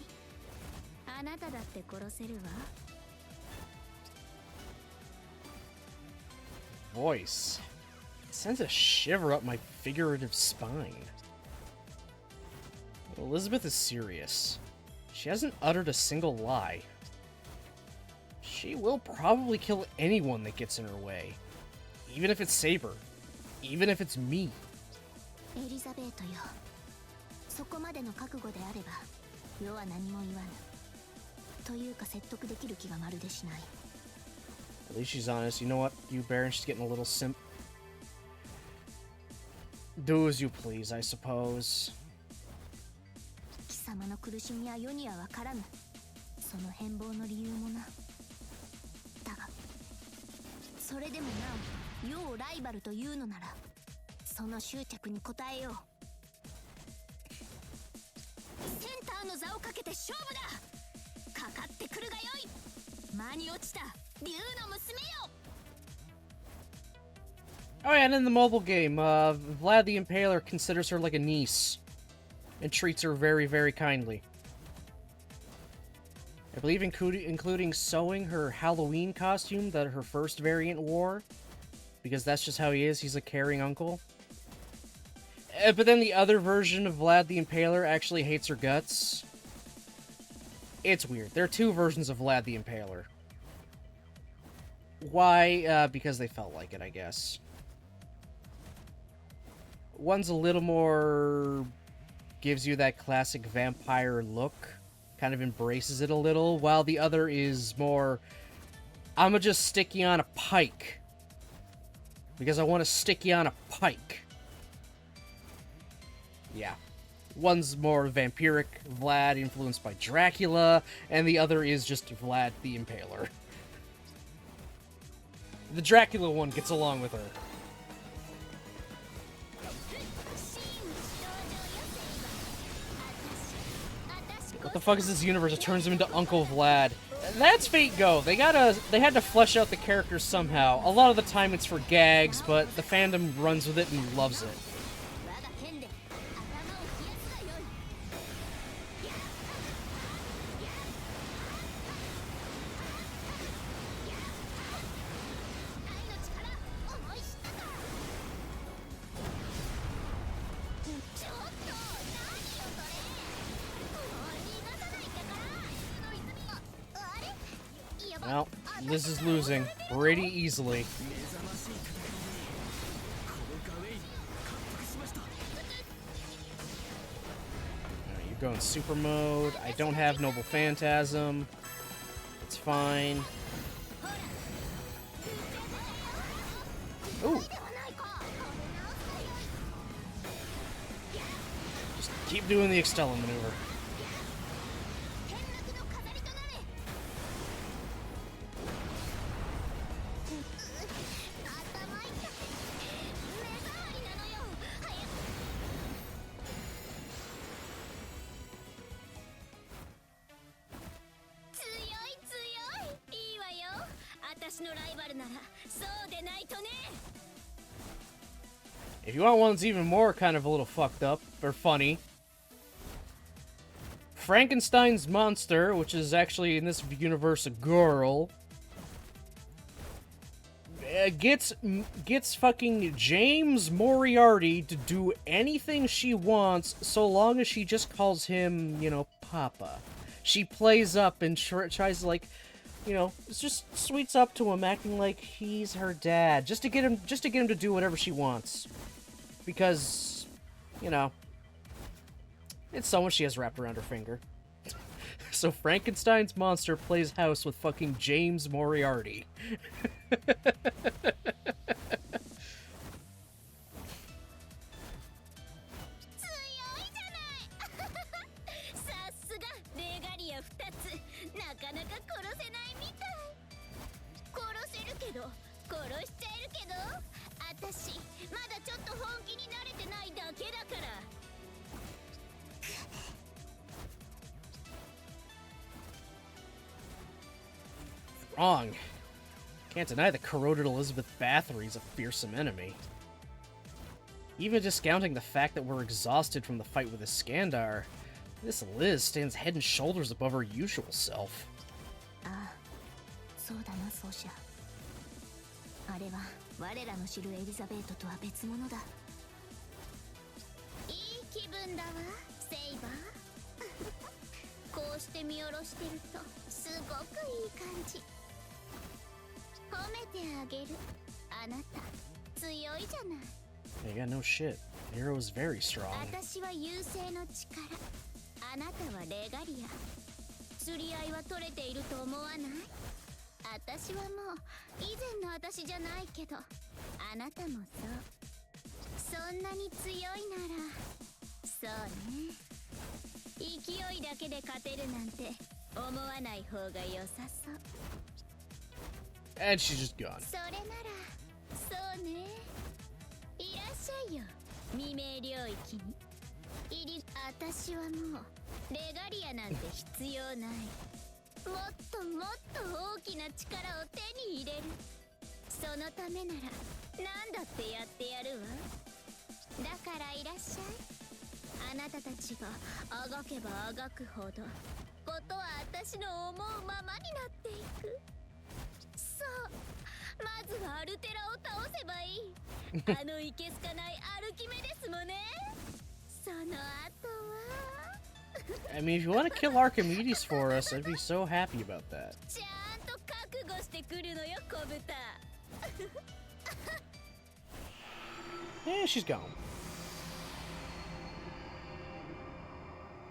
あなただって殺せるわ。 Voice. It sends a shiver up my figurative spine. Elizabeth is serious. She hasn't uttered a single lie. She will probably kill anyone that gets in her way. Even if it's Saber. Even if it's me. エリザベートよ。そこまでの覚悟であれば世は何も言わぬ。というか説得できる気がまるでしない。 At least she's honest. You know what, you Baron? She's getting a little simp. Do as you please, I suppose. 貴様の苦しみは世にはわからぬ。その変貌の理由もな。だがそれでもなお世をライバルというのならその執着に応えよう。センターの座をかけて勝負だ。かかってくるがよい。間に落ちた竜の娘よ。 Oh yeah, and in the mobile game, Vlad the Impaler considers her like a niece and treats her very, very kindly. I believe including sewing her Halloween costume that her first variant wore, because that's just how he is. He's a caring uncle. But then the other version of Vlad the Impaler actually hates her guts. It's weird. There are two versions of Vlad the Impaler. Why? Because they felt like it, I guess. One's a little more... gives you that classic vampire look. Kind of embraces it a little, while the other is more... I'ma just stick you on a pike. Because I want to stick you on a pike. Yeah. One's more vampiric, Vlad influenced by Dracula, and the other is just Vlad the Impaler. The Dracula one gets along with her. What the fuck is this universe? It turns him into Uncle Vlad. That's Fate Go. They had to flesh out the characters somehow. A lot of the time it's for gags, but the fandom runs with it and loves it. Well, Liz is losing pretty easily. Alright, you're going super mode. I don't have Noble Phantasm. It's fine. Ooh. Just keep doing the Extella maneuver. If you want one that's even more kind of a little fucked up, or funny, Frankenstein's monster, which is actually in this universe a girl, gets fucking James Moriarty to do anything she wants so long as she just calls him, you know, Papa. She plays up and tries to, like, you know, just sweets up to him, acting like he's her dad, just to get him to do whatever she wants. Because, you know, it's someone she has wrapped around her finger. So Frankenstein's monster plays house with fucking James Moriarty. Wrong. Can't deny that corroded Elizabeth Bathory is a fearsome enemy. Even discounting the fact that we're exhausted from the fight with Iskandar, this Liz stands head and shoulders above her usual self. Ah, そうだな、ソーシャ。あれは我らの知るエリザベートとは別物だ。いい気分だわ、セイバー。こうして見下ろしてるとすごくいい感じ。褒めてあげる。あなた強いじゃない。Yeah, no shit. Hero is very strong. 私は優勢の力。あなたはレガリア。釣り合いは取れていると思わない？私はもう以前の私じゃないけど、あなたもそう。そんなに強いなら、そうね。勢いだけで勝てるなんて思わない方が良さそう。And she's just gone. それなら、そうね。いらっしゃいよ、未明領域に。私はもうレガリアなんて必要ない。もっともっと大きな力を手に入れる。そのためなら何だってやってやるわ。だからいらっしゃい。あなたたちがあがけばあがくほど、ことは私の思うままになっていく。そう、まずはアルテラを倒せばいい。あのいけすかないアルキメデスもね。その後はI mean, if you want to kill Archimedes for us, I'd be so happy about that. ちゃんと覚悟してくるのよ、小豚。Yeah, she's gone.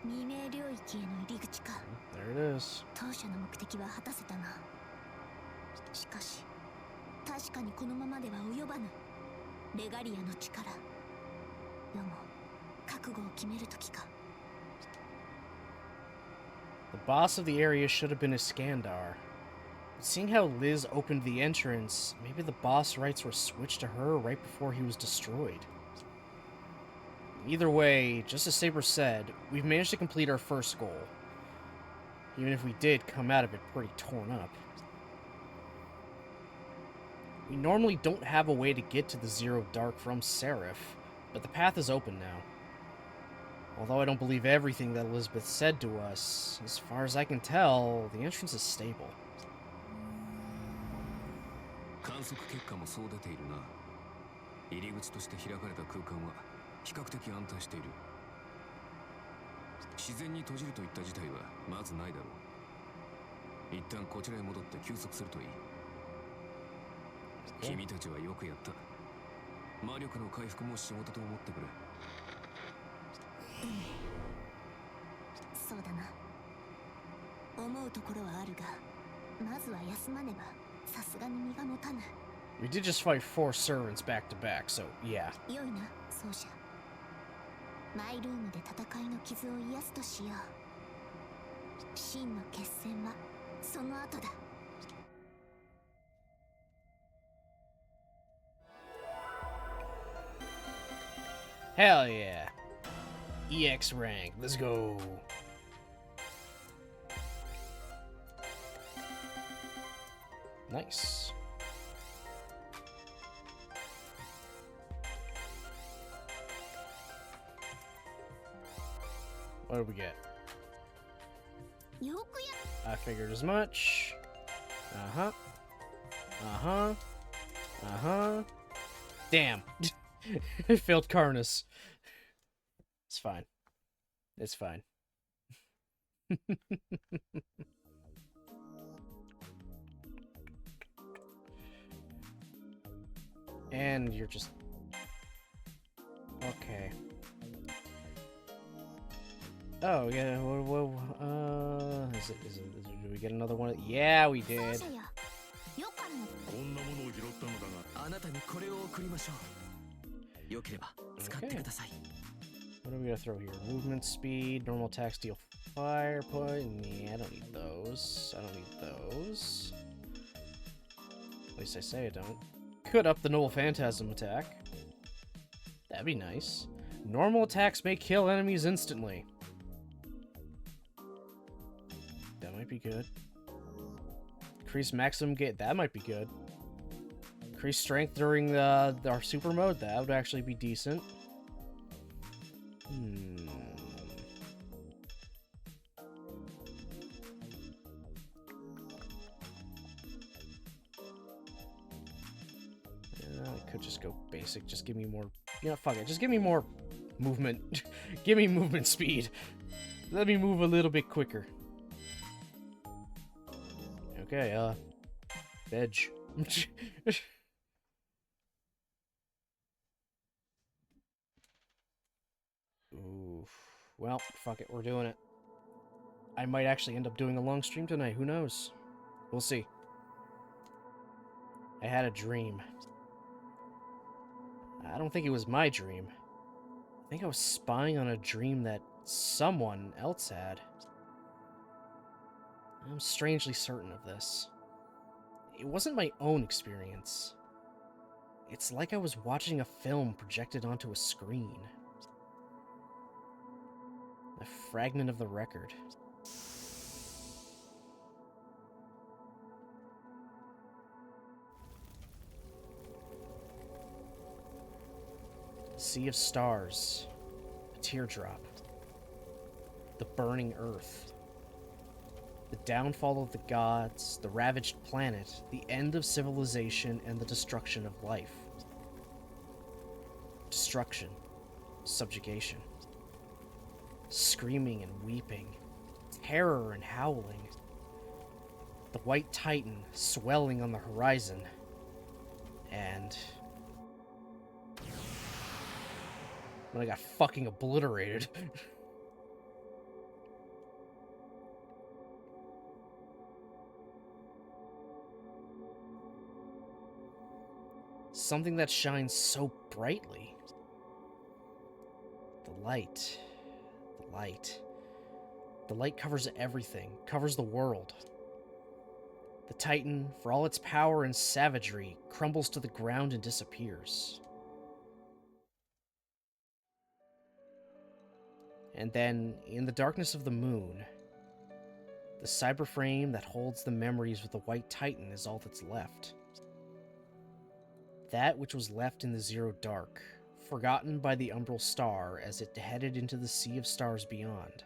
未明領域への入り口か。There it is. 当初の目的は果たせたな。しかし、確かにこのままでは及ばぬ。レガリアの力。でも、覚覚悟を決める時か。 The boss of the area should have been Iskandar. Seeing how Liz opened the entrance, maybe the boss rights were switched to her right before he was destroyed. Either way, just as Saber said, we've managed to complete our first goal. Even if we did come out of it pretty torn up. We normally don't have a way to get to the Zero Dark from Seraph, but the path is open now. Although I don't believe everything that Elizabeth said to us, as far as I can tell, the entrance is stable. 観測結果もそう出ているな。入り口として開かれた空間は比較的安定している。自然に閉じるといった事態はまずないだろう。一旦こちらへ戻って休息するといい。君たちはよくやった。魔力の回復も仕事と思ってくれ。そうだな。思うところはあるが、まずは休まねばさすがに身が持たぬ。 We did just fight 4 servants back to back, so yeah. 良いな、奏者。マイルームで戦いの傷を癒すとしよう。真の決戦はその後だ。 Hell yeah. EX rank, let's go. Nice. What did we get? よくや I figured as much. Uh-huh. Uh-huh. Uh-huh. Damn. I failed Karnas. It's fine. It's fine. And you're just... Okay. Oh, yeah, did we get another one? Yeah, we 奏 did. 者やよかんのこんなものを拾ったのだが、あなたにこれを送りましょう。よければ使ってください。What are we gonna throw here? Movement speed, normal attack, steal fire point. Yeah, I don't need those. I don't need those. At least I say I don't. Could up the Noble Phantasm attack. That'd be nice. Normal attacks may kill enemies instantly. That might be good. Increase maximum gate. That might be good. Increase strength during our super mode. That would actually be decent. I could just go basic. Just give me more. Yeah, fuck it. Just give me more movement. Give me movement speed. Let me move a little bit quicker. Okay, veg. Oof. Well, fuck it, we're doing it. I might actually end up doing a long stream tonight, who knows? We'll see. I had a dream. I don't think it was my dream. I think I was spying on a dream that someone else had. I'm strangely certain of this. It wasn't my own experience. It's like I was watching a film projected onto a screen. A fragment of the record. Sea of stars. A teardrop. The burning earth. The downfall of the gods, the ravaged planet, the end of civilization, and the destruction of life. Destruction. Subjugation. Screaming and weeping. Terror and howling. The white titan swelling on the horizon. And... when I got fucking obliterated. Something that shines so brightly. The light. The light. The light covers everything, covers the world. The Titan, for all its power and savagery, crumbles to the ground and disappears. And then, in the darkness of the moon, the cyberframe that holds the memories of the White Titan is all that's left. That which was left in the Zero Dark, forgotten by the Umbral Star as it headed into the sea of stars beyond.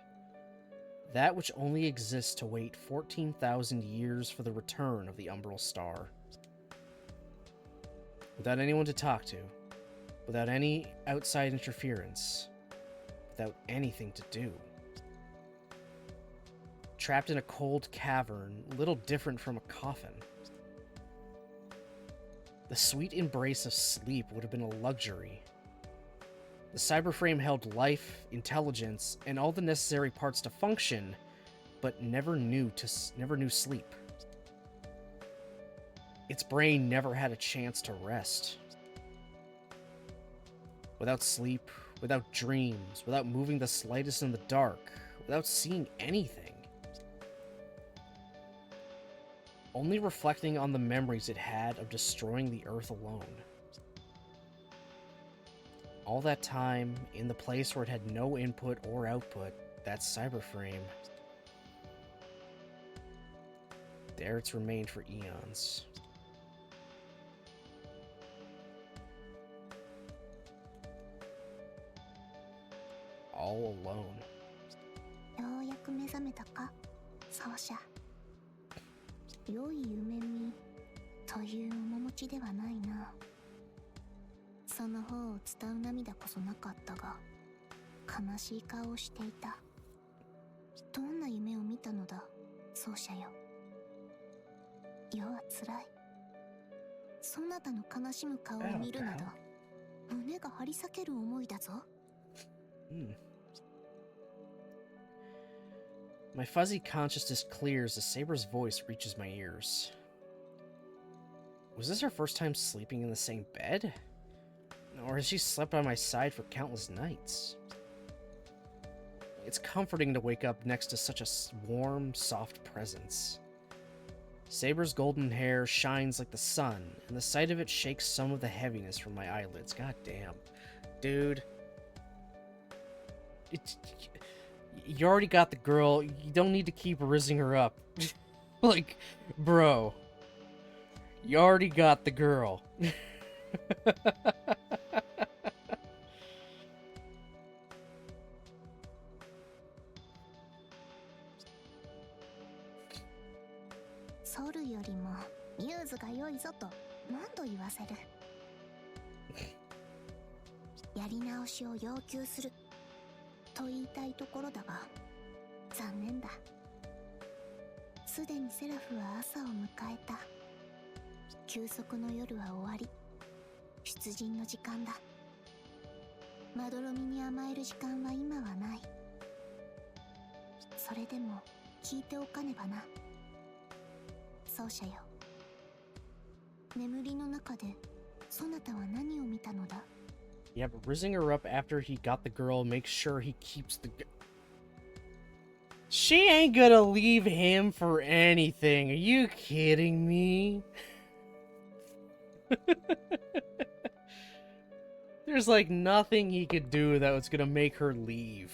That which only exists to wait 14,000 years for the return of the Umbral Star. Without anyone to talk to, without any outside interference, without anything to do. Trapped in a cold cavern, little different from a coffin. The sweet embrace of sleep would have been a luxury. The cyberframe held life, intelligence, and all the necessary parts to function, but never knew sleep. Its brain never had a chance to rest. Without sleep, without dreams, without moving the slightest in the dark, without seeing anything. Only reflecting on the memories it had of destroying the Earth alone. All that time, in the place where it had no input or output, that cyberframe. There it's remained for eons. All alone. ようやく目覚めたか、奏者。良い夢見という面持ちではないな。その方を伝う涙こそなかったが、悲しい顔をしていた。どんな夢を見たのだ、奏者よ。世はつらい。そなたの悲しむ顔を見るなど、胸が張り裂ける思いだぞ。My fuzzy consciousness clears as Saber's voice reaches my ears. Was this her first time sleeping in the same bed? Or has she slept by my side for countless nights? It's comforting to wake up next to such a warm, soft presence. Saber's golden hair shines like the sun, and the sight of it shakes some of the heaviness from my eyelids. God damn. Dude. You already got the girl. You don't need to keep rizzing her up. Like, bro. You already got the girl. ソルよりもミューズが良いぞと何度言わせる。やり直しを要求すると言いたいところだが、残念だ。すでにセラフは朝を迎えた。休息の夜は終わり、出陣の時間だ。まどろみに甘える時間は今はない。それでも聞いておかねばな。奏者よ。眠りの中でそなたは何を見たのだ？ Yeah, but rizzing her up after he got the girl makes sure he keeps the... She ain't gonna leave him for anything. Are you kidding me? There's like nothing he could do that was gonna make her leave.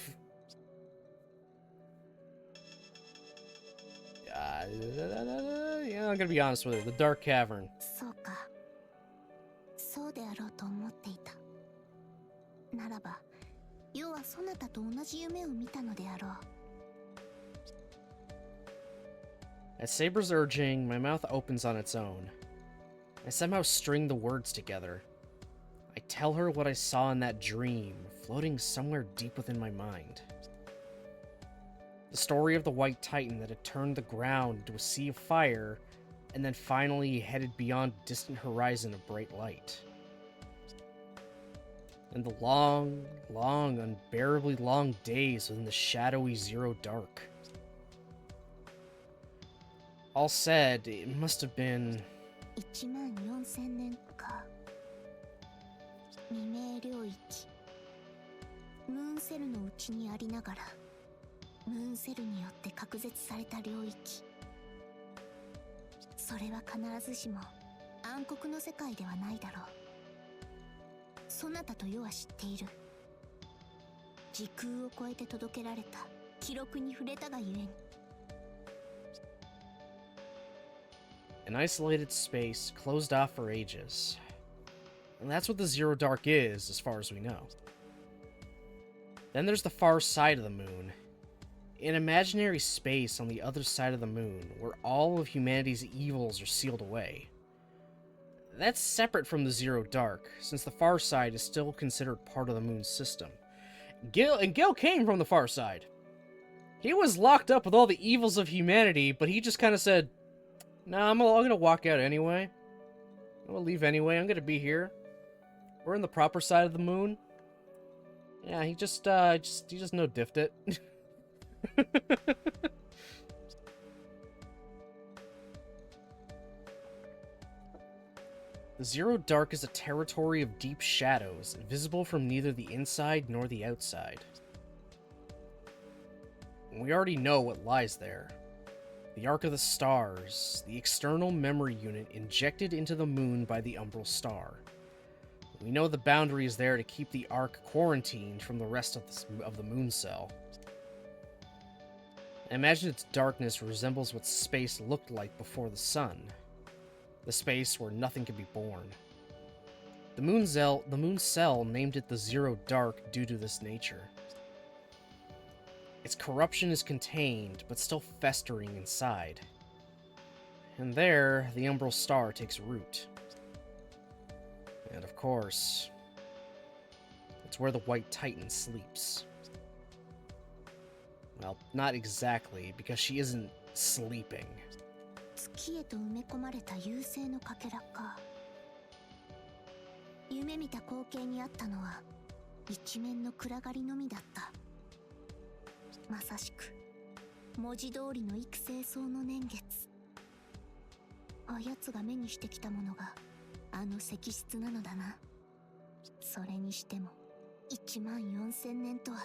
Yeah, I'm gonna be honest with her. The Dark Cavern. そうか。そうであろうと思っていた。ならば、世はそなたと同じ夢を見たのであろう。At Saber's urging, my mouth opens on its own. I somehow string the words together. I tell her what I saw in that dream, floating somewhere deep within my mind. The story of the White Titan that had turned the ground into a sea of fire, and then finally headed beyond a distant horizon of bright light. And the long, long, unbearably long days within the shadowy Zero Dark. All said, it must have been... 14000年か。未明領域。ムーンセルの内にありながらムーンセルによって隔絶された領域、それは必ずしも暗黒の世界ではないだろう。そなたと世は知っている。時空を超えて届けられた記録に触れたがゆえに。 An isolated space, closed off for ages. And that's what the Zero Dark is, as far as we know. Then there's the far side of the moon. An imaginary space on the other side of the moon, where all of humanity's evils are sealed away. That's separate from the Zero Dark, since the far side is still considered part of the moon's system. Gil came from the far side. He was locked up with all the evils of humanity, but he just kind of said, "Nah, I'm gonna walk out anyway. I'm gonna leave anyway. I'm gonna be here. We're in the proper side of the moon." Yeah, he just no diffed it. The Zero Dark is a territory of deep shadows, visible from neither the inside nor the outside. We already know what lies there. The Ark of the Stars, the external memory unit injected into the moon by the Umbral star. We know the boundary is there to keep the Ark quarantined from the rest of the moon cell. I imagine its darkness resembles what space looked like before the sun. The space where nothing can be born. The moon cell named it the Zero Dark due to this nature. Its corruption is contained, but still festering inside. And there, the Umbral star takes root. And of course, it's where the White Titan sleeps. Well, not exactly, because she isn't sleeping. 月へと埋め込まれた優勢のかけらか。夢見た光景にあったのは一面の暗がりのみだった。まさしく文字通りの育成層の年月。あやつが目にしてきたものがあの石室なのだな。それにしても14000年とは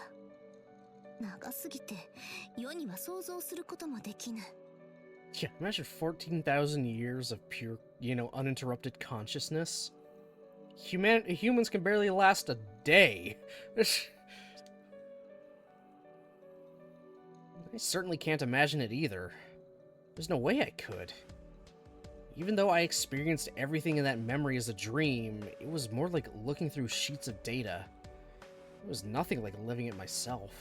長すぎて世には想像することもできぬ。Yeah, imagine 14,000 years of pure, uninterrupted consciousness. Humans can barely last a day. I certainly can't imagine it either. There's no way I could. Even though I experienced everything in that memory as a dream, it was more like looking through sheets of data. It was nothing like living it myself.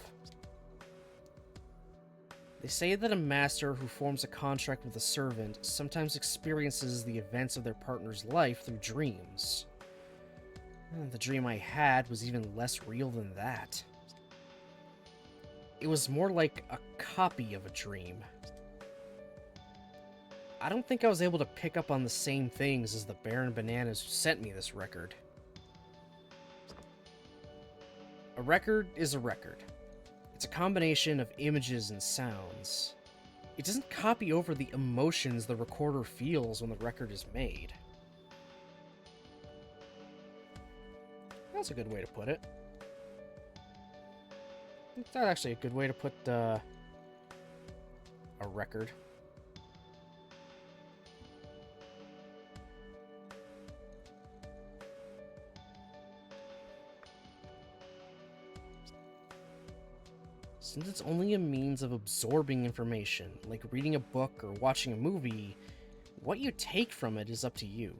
They say that a master who forms a contract with a servant sometimes experiences the events of their partner's life through dreams. The dream I had was even less real than that. It was more like a copy of a dream. I don't think I was able to pick up on the same things as the Baron Bananas who sent me this record. A record is a record. It's a combination of images and sounds. It doesn't copy over the emotions the recorder feels when the record is made. That's a good way to put it. It's not actually a good way to put a record. Since it's only a means of absorbing information, like reading a book or watching a movie, what you take from it is up to you.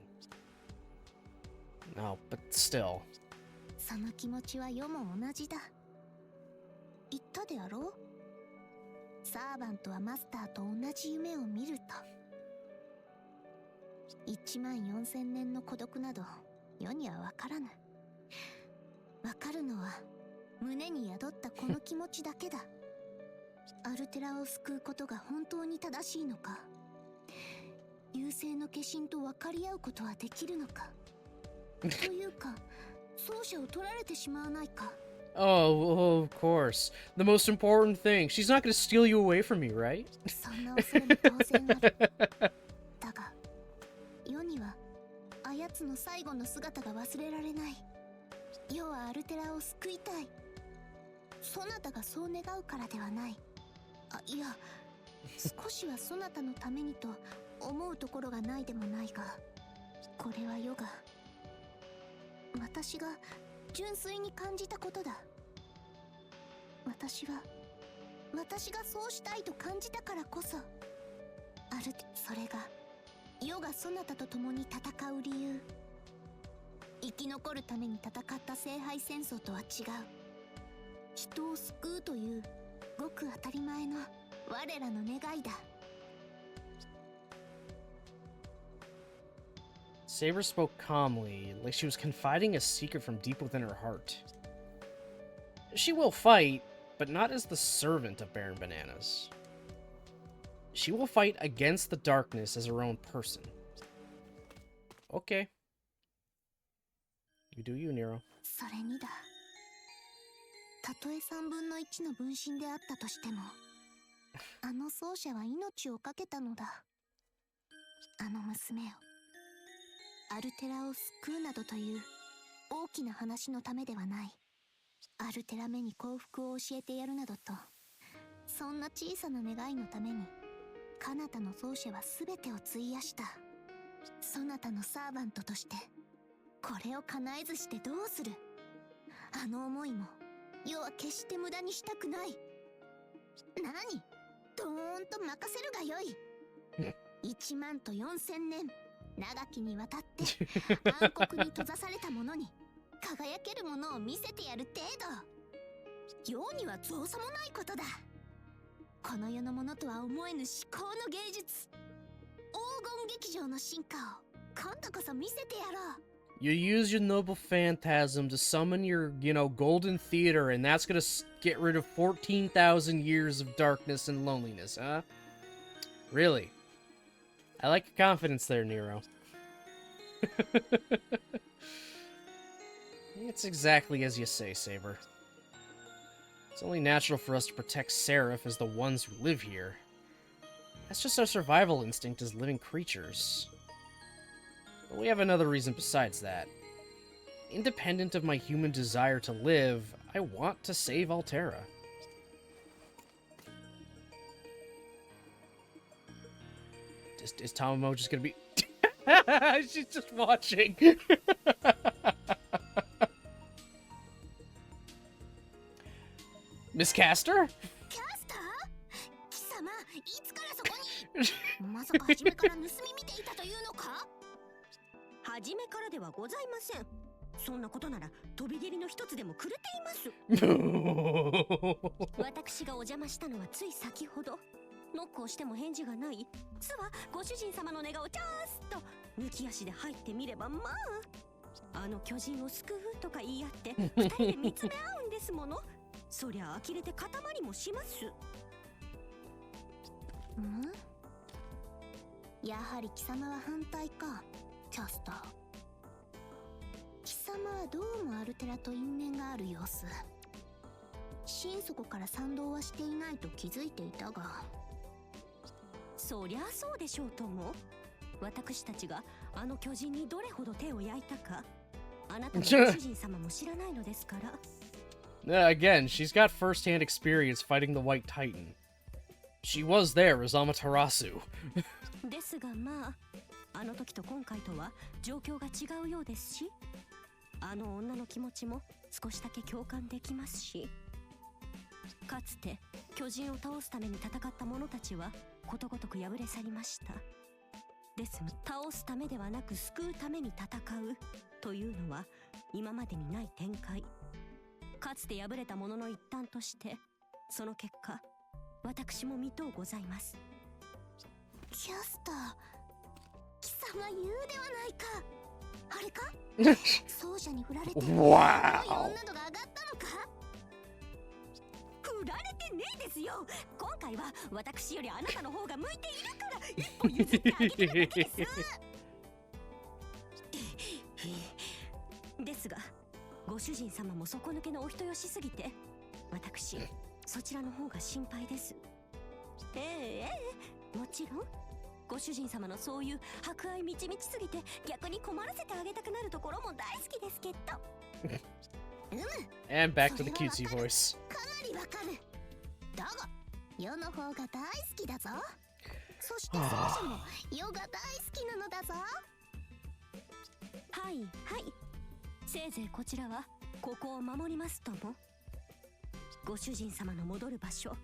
No, but still. その気持ちは世も同じだ。言ったであろう。サーバントはマスターと同じ夢を見ると。14000年の孤独など世にはわからぬ。わかるのは胸に宿ったこの気持ちだけだ。アルテラを救うことが本当に正しいのか。優勢の化身と分かり合うことはできるのか。というか、奏者を取られてしまわないか。Oh, of course. The most important thing. She's not going to steal you away from me, right? そんな恐れも当然ある。だが、世にはあやつの最後の姿が忘れられない。世はアルテラを救いたい。そなたがそう願うからではない。あ、いや、少しはそなたのためにと思うところがないでもないが、これは世が、私が純粋に感じたことだ。私がそうしたいと感じたからこそ、それが世がそなたと共に戦う理由。生き残るために戦った聖杯戦争とは違う、人を救うというごく当たり前の我らの願いだ。 Saber spoke calmly, like she was confiding a secret from deep within her heart. She will fight, but not as the servant of Baron Bananas. She will fight against the darkness as her own person. Okay. You do you, Nero. それにだ、たとえ3分の1の分身であったとしても、あの奏者は命を懸けたのだ。あの娘を、アルテラを救うなどという大きな話のためではない。アルテラ目に幸福を教えてやるなどと、そんな小さな願いのために彼方の奏者は全てを費やした。そなたのサーバントとしてこれを叶えずしてどうする。あの思いも世は決して無駄にしたくない。何、ドーンと任せるがよい。1万と4000年長きにわたって暗黒に閉ざされた者に輝けるものを見せてやる程度。世には造作もないことだ。この世のものとは思えぬ至高の芸術、黄金劇場の進化を今度こそ見せてやろう。 You use your noble phantasm to summon your, golden theater, and that's gonna get rid of 14,000 years of darkness and loneliness, huh? Really? I like your confidence there, Nero. It's exactly as you say, Saber. It's only natural for us to protect Seraph as the ones who live here. That's just our survival instinct as living creatures. But we have another reason besides that. Independent of my human desire to live, I want to save Altera. Is Tamamo just gonna be... She's just watching! Miss Caster? キャスター？貴様、いつからそこに？まさか初めから盗み見ていたというのか？初めからではございません。そんなことなら飛び蹴りの一つでもくれています。私がお邪魔したのはつい先ほど。ノックをしても返事がない。つはご主人様の願をチャースと抜き足で入ってみれば、まああの巨人を救うとか言い合って二人で見つめ合うんですもの。そりゃ呆れて固まりもします。やはり貴様は反対か、キャスター。貴様はどうもアルテラと因縁がある様子。心底から賛同はしていないと気づいていたが。そりゃそうでしょうとも。私たちがあの巨人にどれほど手を焼いたか、あなたのご主人様も知らないのですから。Again, she's got first-hand experience fighting the White Titan. She was there as Amaterasu. ですがまあ、あの時と今回とは状況が違うようですし、あの女の気持ちも少しだけ共感できますし、かつて巨人を倒すために戦った者たちはことごとく敗れ去りました。ですが、倒すためではなく救うために戦うというのは今までにない展開。かつて敗れた者の一端として、その結果、私も見とうございます。キャスター、貴様言うではないか。あれか？奏者に振られて、良い女度が上がったのか？振られてねえですよ。今回は私よりあなたの方が向いているから一歩譲ってあげてるだけです。ですが、ご主人様も底抜けのお人よしすぎて、私そちらの方が心配です。もちろんご主人様のそういう博愛満ち満ちすぎて逆に困らせてあげたくなるところも大好きですけど。And back to the cutesy voice. かなりわかる。だが世の方が大好きだぞ。そして奏者も世が大好きなのだぞ。はいはい、せいぜいこちらはここを守りますとも。ご主人様の戻る場所、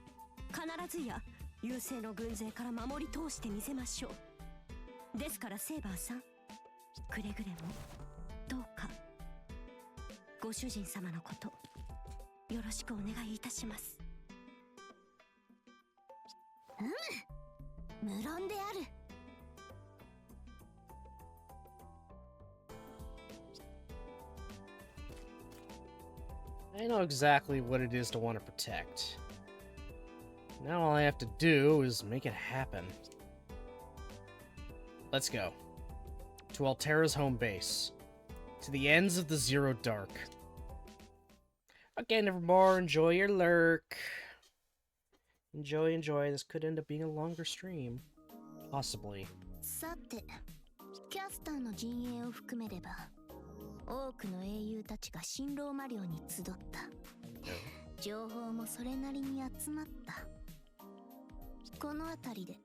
必ずや優勢の軍勢から守り通してみせましょう。ですからセーバーさん、くれぐれもどうかご主人様のことよろしくお願いいたします。無論である。I know exactly what it is to want to protect. Now all I have to do is make it happen. Let's go. To Altera's home base. To the ends of the Zero Dark. Okay, Nevermore, enjoy your lurk. Enjoy, enjoy. This could end up being a longer stream. Possibly. さて、キャスターの陣営を含めれば多くの英雄たちが新ローマ領に集った。情報もそれなりに集まった。この辺りで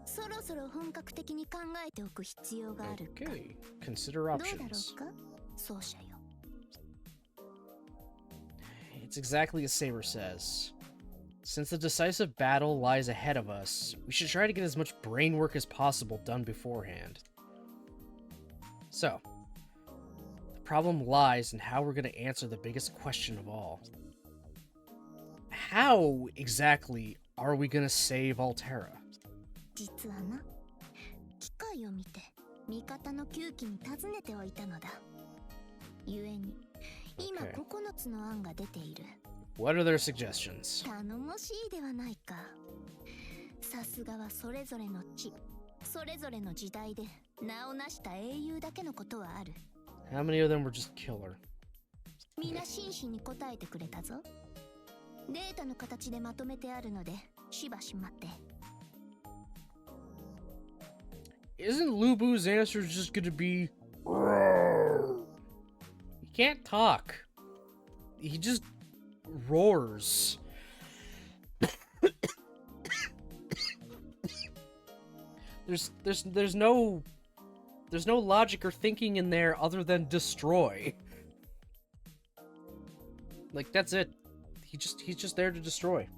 そろそろ本格的に考えておく必要があるか。Okay, consider どうだろ options. うか、奏者よ。It's exactly as Saber says. Since the decisive battle lies ahead of us, we should try to get as much brain work as possible done beforehand. So, the problem lies in how we're going to answer the biggest question of all. How exactly are we going to save Altera? 実はな、機会を見て味方の9機に尋ねておいたのだ。故に今 Okay. 9つの案が出ている。 What are their suggestions? 頼もしいではないか。さすがはそれぞれの地、それぞれの時代で名を成した英雄だけのことはある。 How many of them were just killer? 皆真摯に答えてくれたぞ。データの形でまとめてあるのでしばし待って。 Isn't Lubu's answer just going to be... He can't talk. He just roars. There's no logic or thinking in there other than destroy. Like, that's it. He's just there to destroy.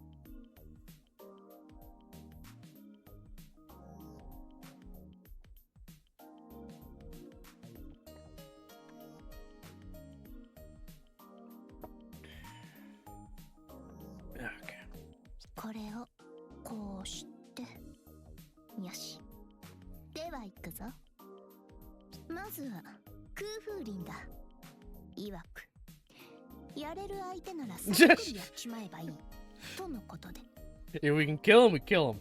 Okay. これをこうしてよし。では行くぞ。まずは空風林だ。いわくやれる相手ならさっくりやっちまえばいいとのことで。 If we can kill him, we kill him.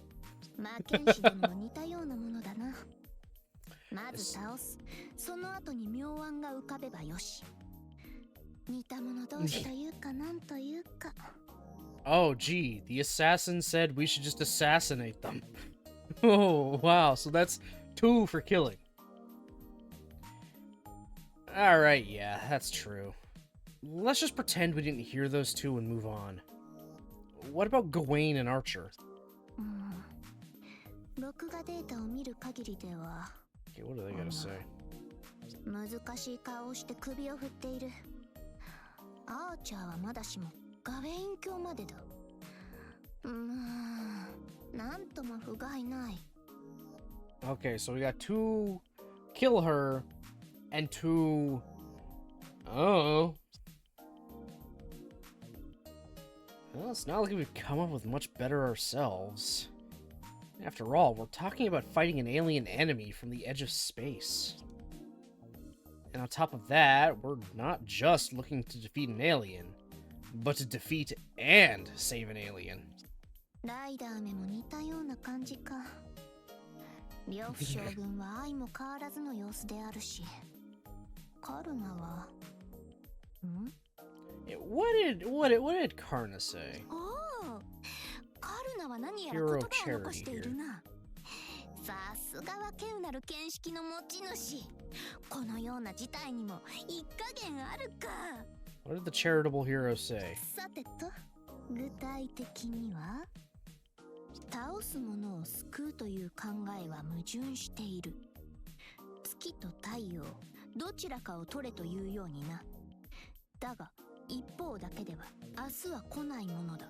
魔剣士殿も似たようなものだな。まず倒す。その後に妙案が浮かべばよし。似た者同士というかなんというか。 Oh, gee, the assassin said we should just assassinate them. Oh, wow, so that's 2 for killing. Alright, yeah, that's true. Let's just pretend we didn't hear those 2 and move on. What about Gawain and Archer? 録画データを見る限りでは Okay, what do they gotta say? 難しい顔をして首を振っている。アーチャーはまだしもガウェイン卿までだ。なんとも不甲斐ない。 Okay, so we got 2 kill her and 2... Oh. Well, it's not like we've come up with much better ourselves. After all, we're talking about fighting an alien enemy from the edge of space. And on top of that, we're not just looking to defeat an alien, but to defeat and save an alien. ライダーめも似たような感じか。両夫将軍は相も変わらずの様子であるし。カルナはWhat did Karna say? おお、カルナは何やら Hero 言葉を charity 残してい here. るな。さすがは稀有なる見識の持ち主。このような事態にも一加減あるか。 What did the charitable hero say? さてと、具体的には倒すものを救うという考えは矛盾している。月と太陽どちらかを取れというようにな。だが一方だけでは明日は来ないものだ。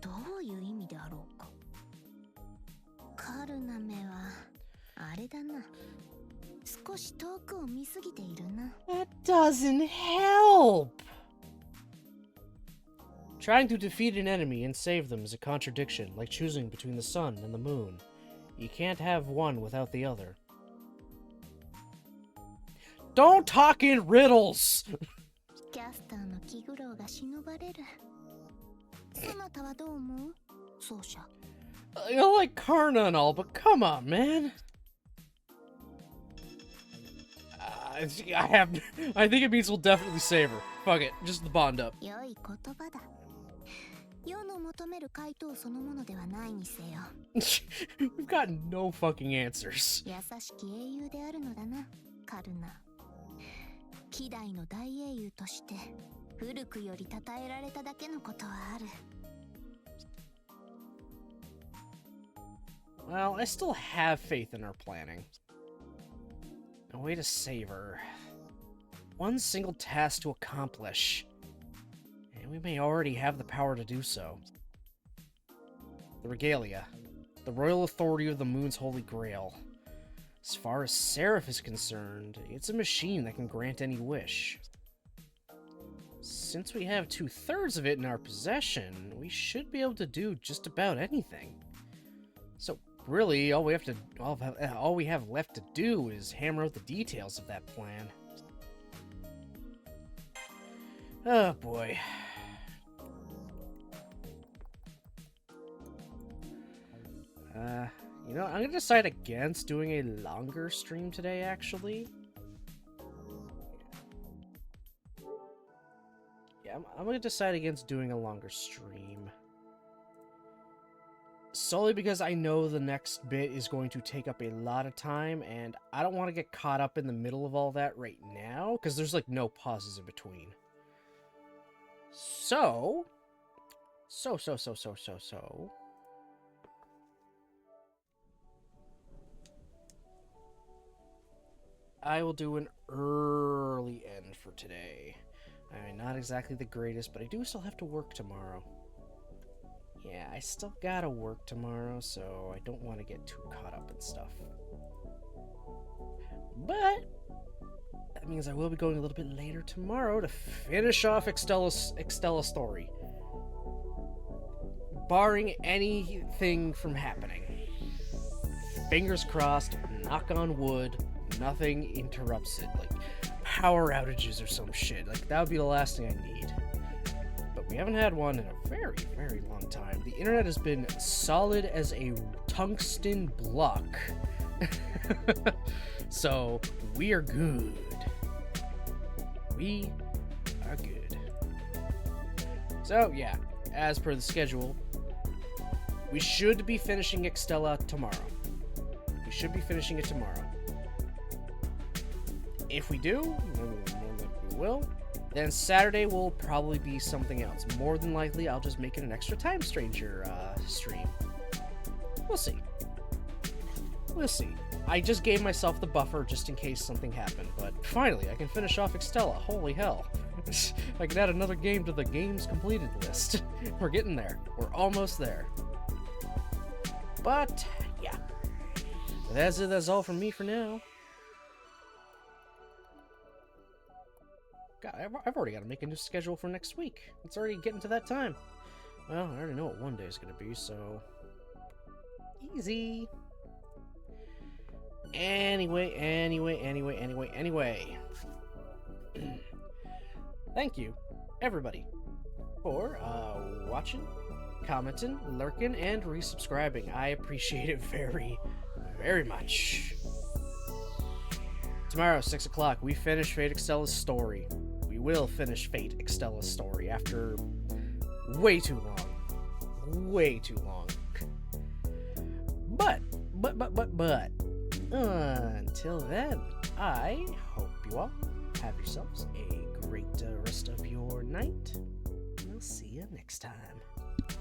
どういう意味であろうか。カルナメはあれだな、少し遠くを見すぎているな。 That doesn't help! Trying to defeat an enemy and save them is a contradiction, like choosing between the sun and the moon. You can't have one without the other. Don't talk in riddles! キャスターの気苦労が忍ばれる。そなたはどう思う、奏者。I like Karna and all, but come on, man. I think it means we'll definitely save her. Fuck it, just the bond up. 良い言葉だ。世の求める回答そのものではないにせよ。We've got no fucking answers. 優しき英雄であるのだな、カルナ。希代の大英雄として古くより称えられただけのことはある。Well, I still have faith in our planning. A way to save her. One single task to accomplish. And we may already have the power to do so. The Regalia. The royal authority of the moon's holy grail. As far as Seraph is concerned, it's a machine that can grant any wish. Since we have 2/3 of it in our possession, we should be able to do just about anything. So really, all we have left to do is hammer out the details of that plan. Oh boy. You know, I'm gonna decide against doing a longer stream today, actually. Yeah, I'm gonna decide against doing a longer stream. Solely because I know the next bit is going to take up a lot of time, and I don't want to get caught up in the middle of all that right now, because there's, like, no pauses in between. So... I will do an early end for today. I mean, not exactly the greatest, but I do still have to work tomorrow. Yeah, I still gotta work tomorrow, so I don't want to get too caught up in stuff. But that means I will be going a little bit later tomorrow to finish off Extella's story. Barring anything from happening. Fingers crossed, knock on wood, nothing interrupts it, like power outages or some shit. Like, that would be the last thing I need. But we haven't had one in a very, very long time. The internet has been solid as a tungsten block. So, we are good. We are good. So, yeah, as per the schedule, we should be finishing Extella tomorrow. We should be finishing it tomorrow. If we do, we will, then Saturday will probably be something else. More than likely, I'll just make it an extra Time Stranger stream. We'll see. We'll see. I just gave myself the buffer just in case something happened, but finally, I can finish off Extella. Holy hell. I can add another game to the games completed list. We're getting there. We're almost there. But, yeah. That's all from me for now. God, I've already got to make a new schedule for next week. It's already getting to that time. Well, I already know what one day is going to be, so... easy. Anyway. Thank you, everybody, for watching, commenting, lurking, and resubscribing. I appreciate it very, very much. Tomorrow, 6 o'clock, we finish Fate Extella's story. We will finish Fate Extella's story after way too long. Way too long. But, until then, I hope you all have yourselves a great rest of your night. I'll see you next time.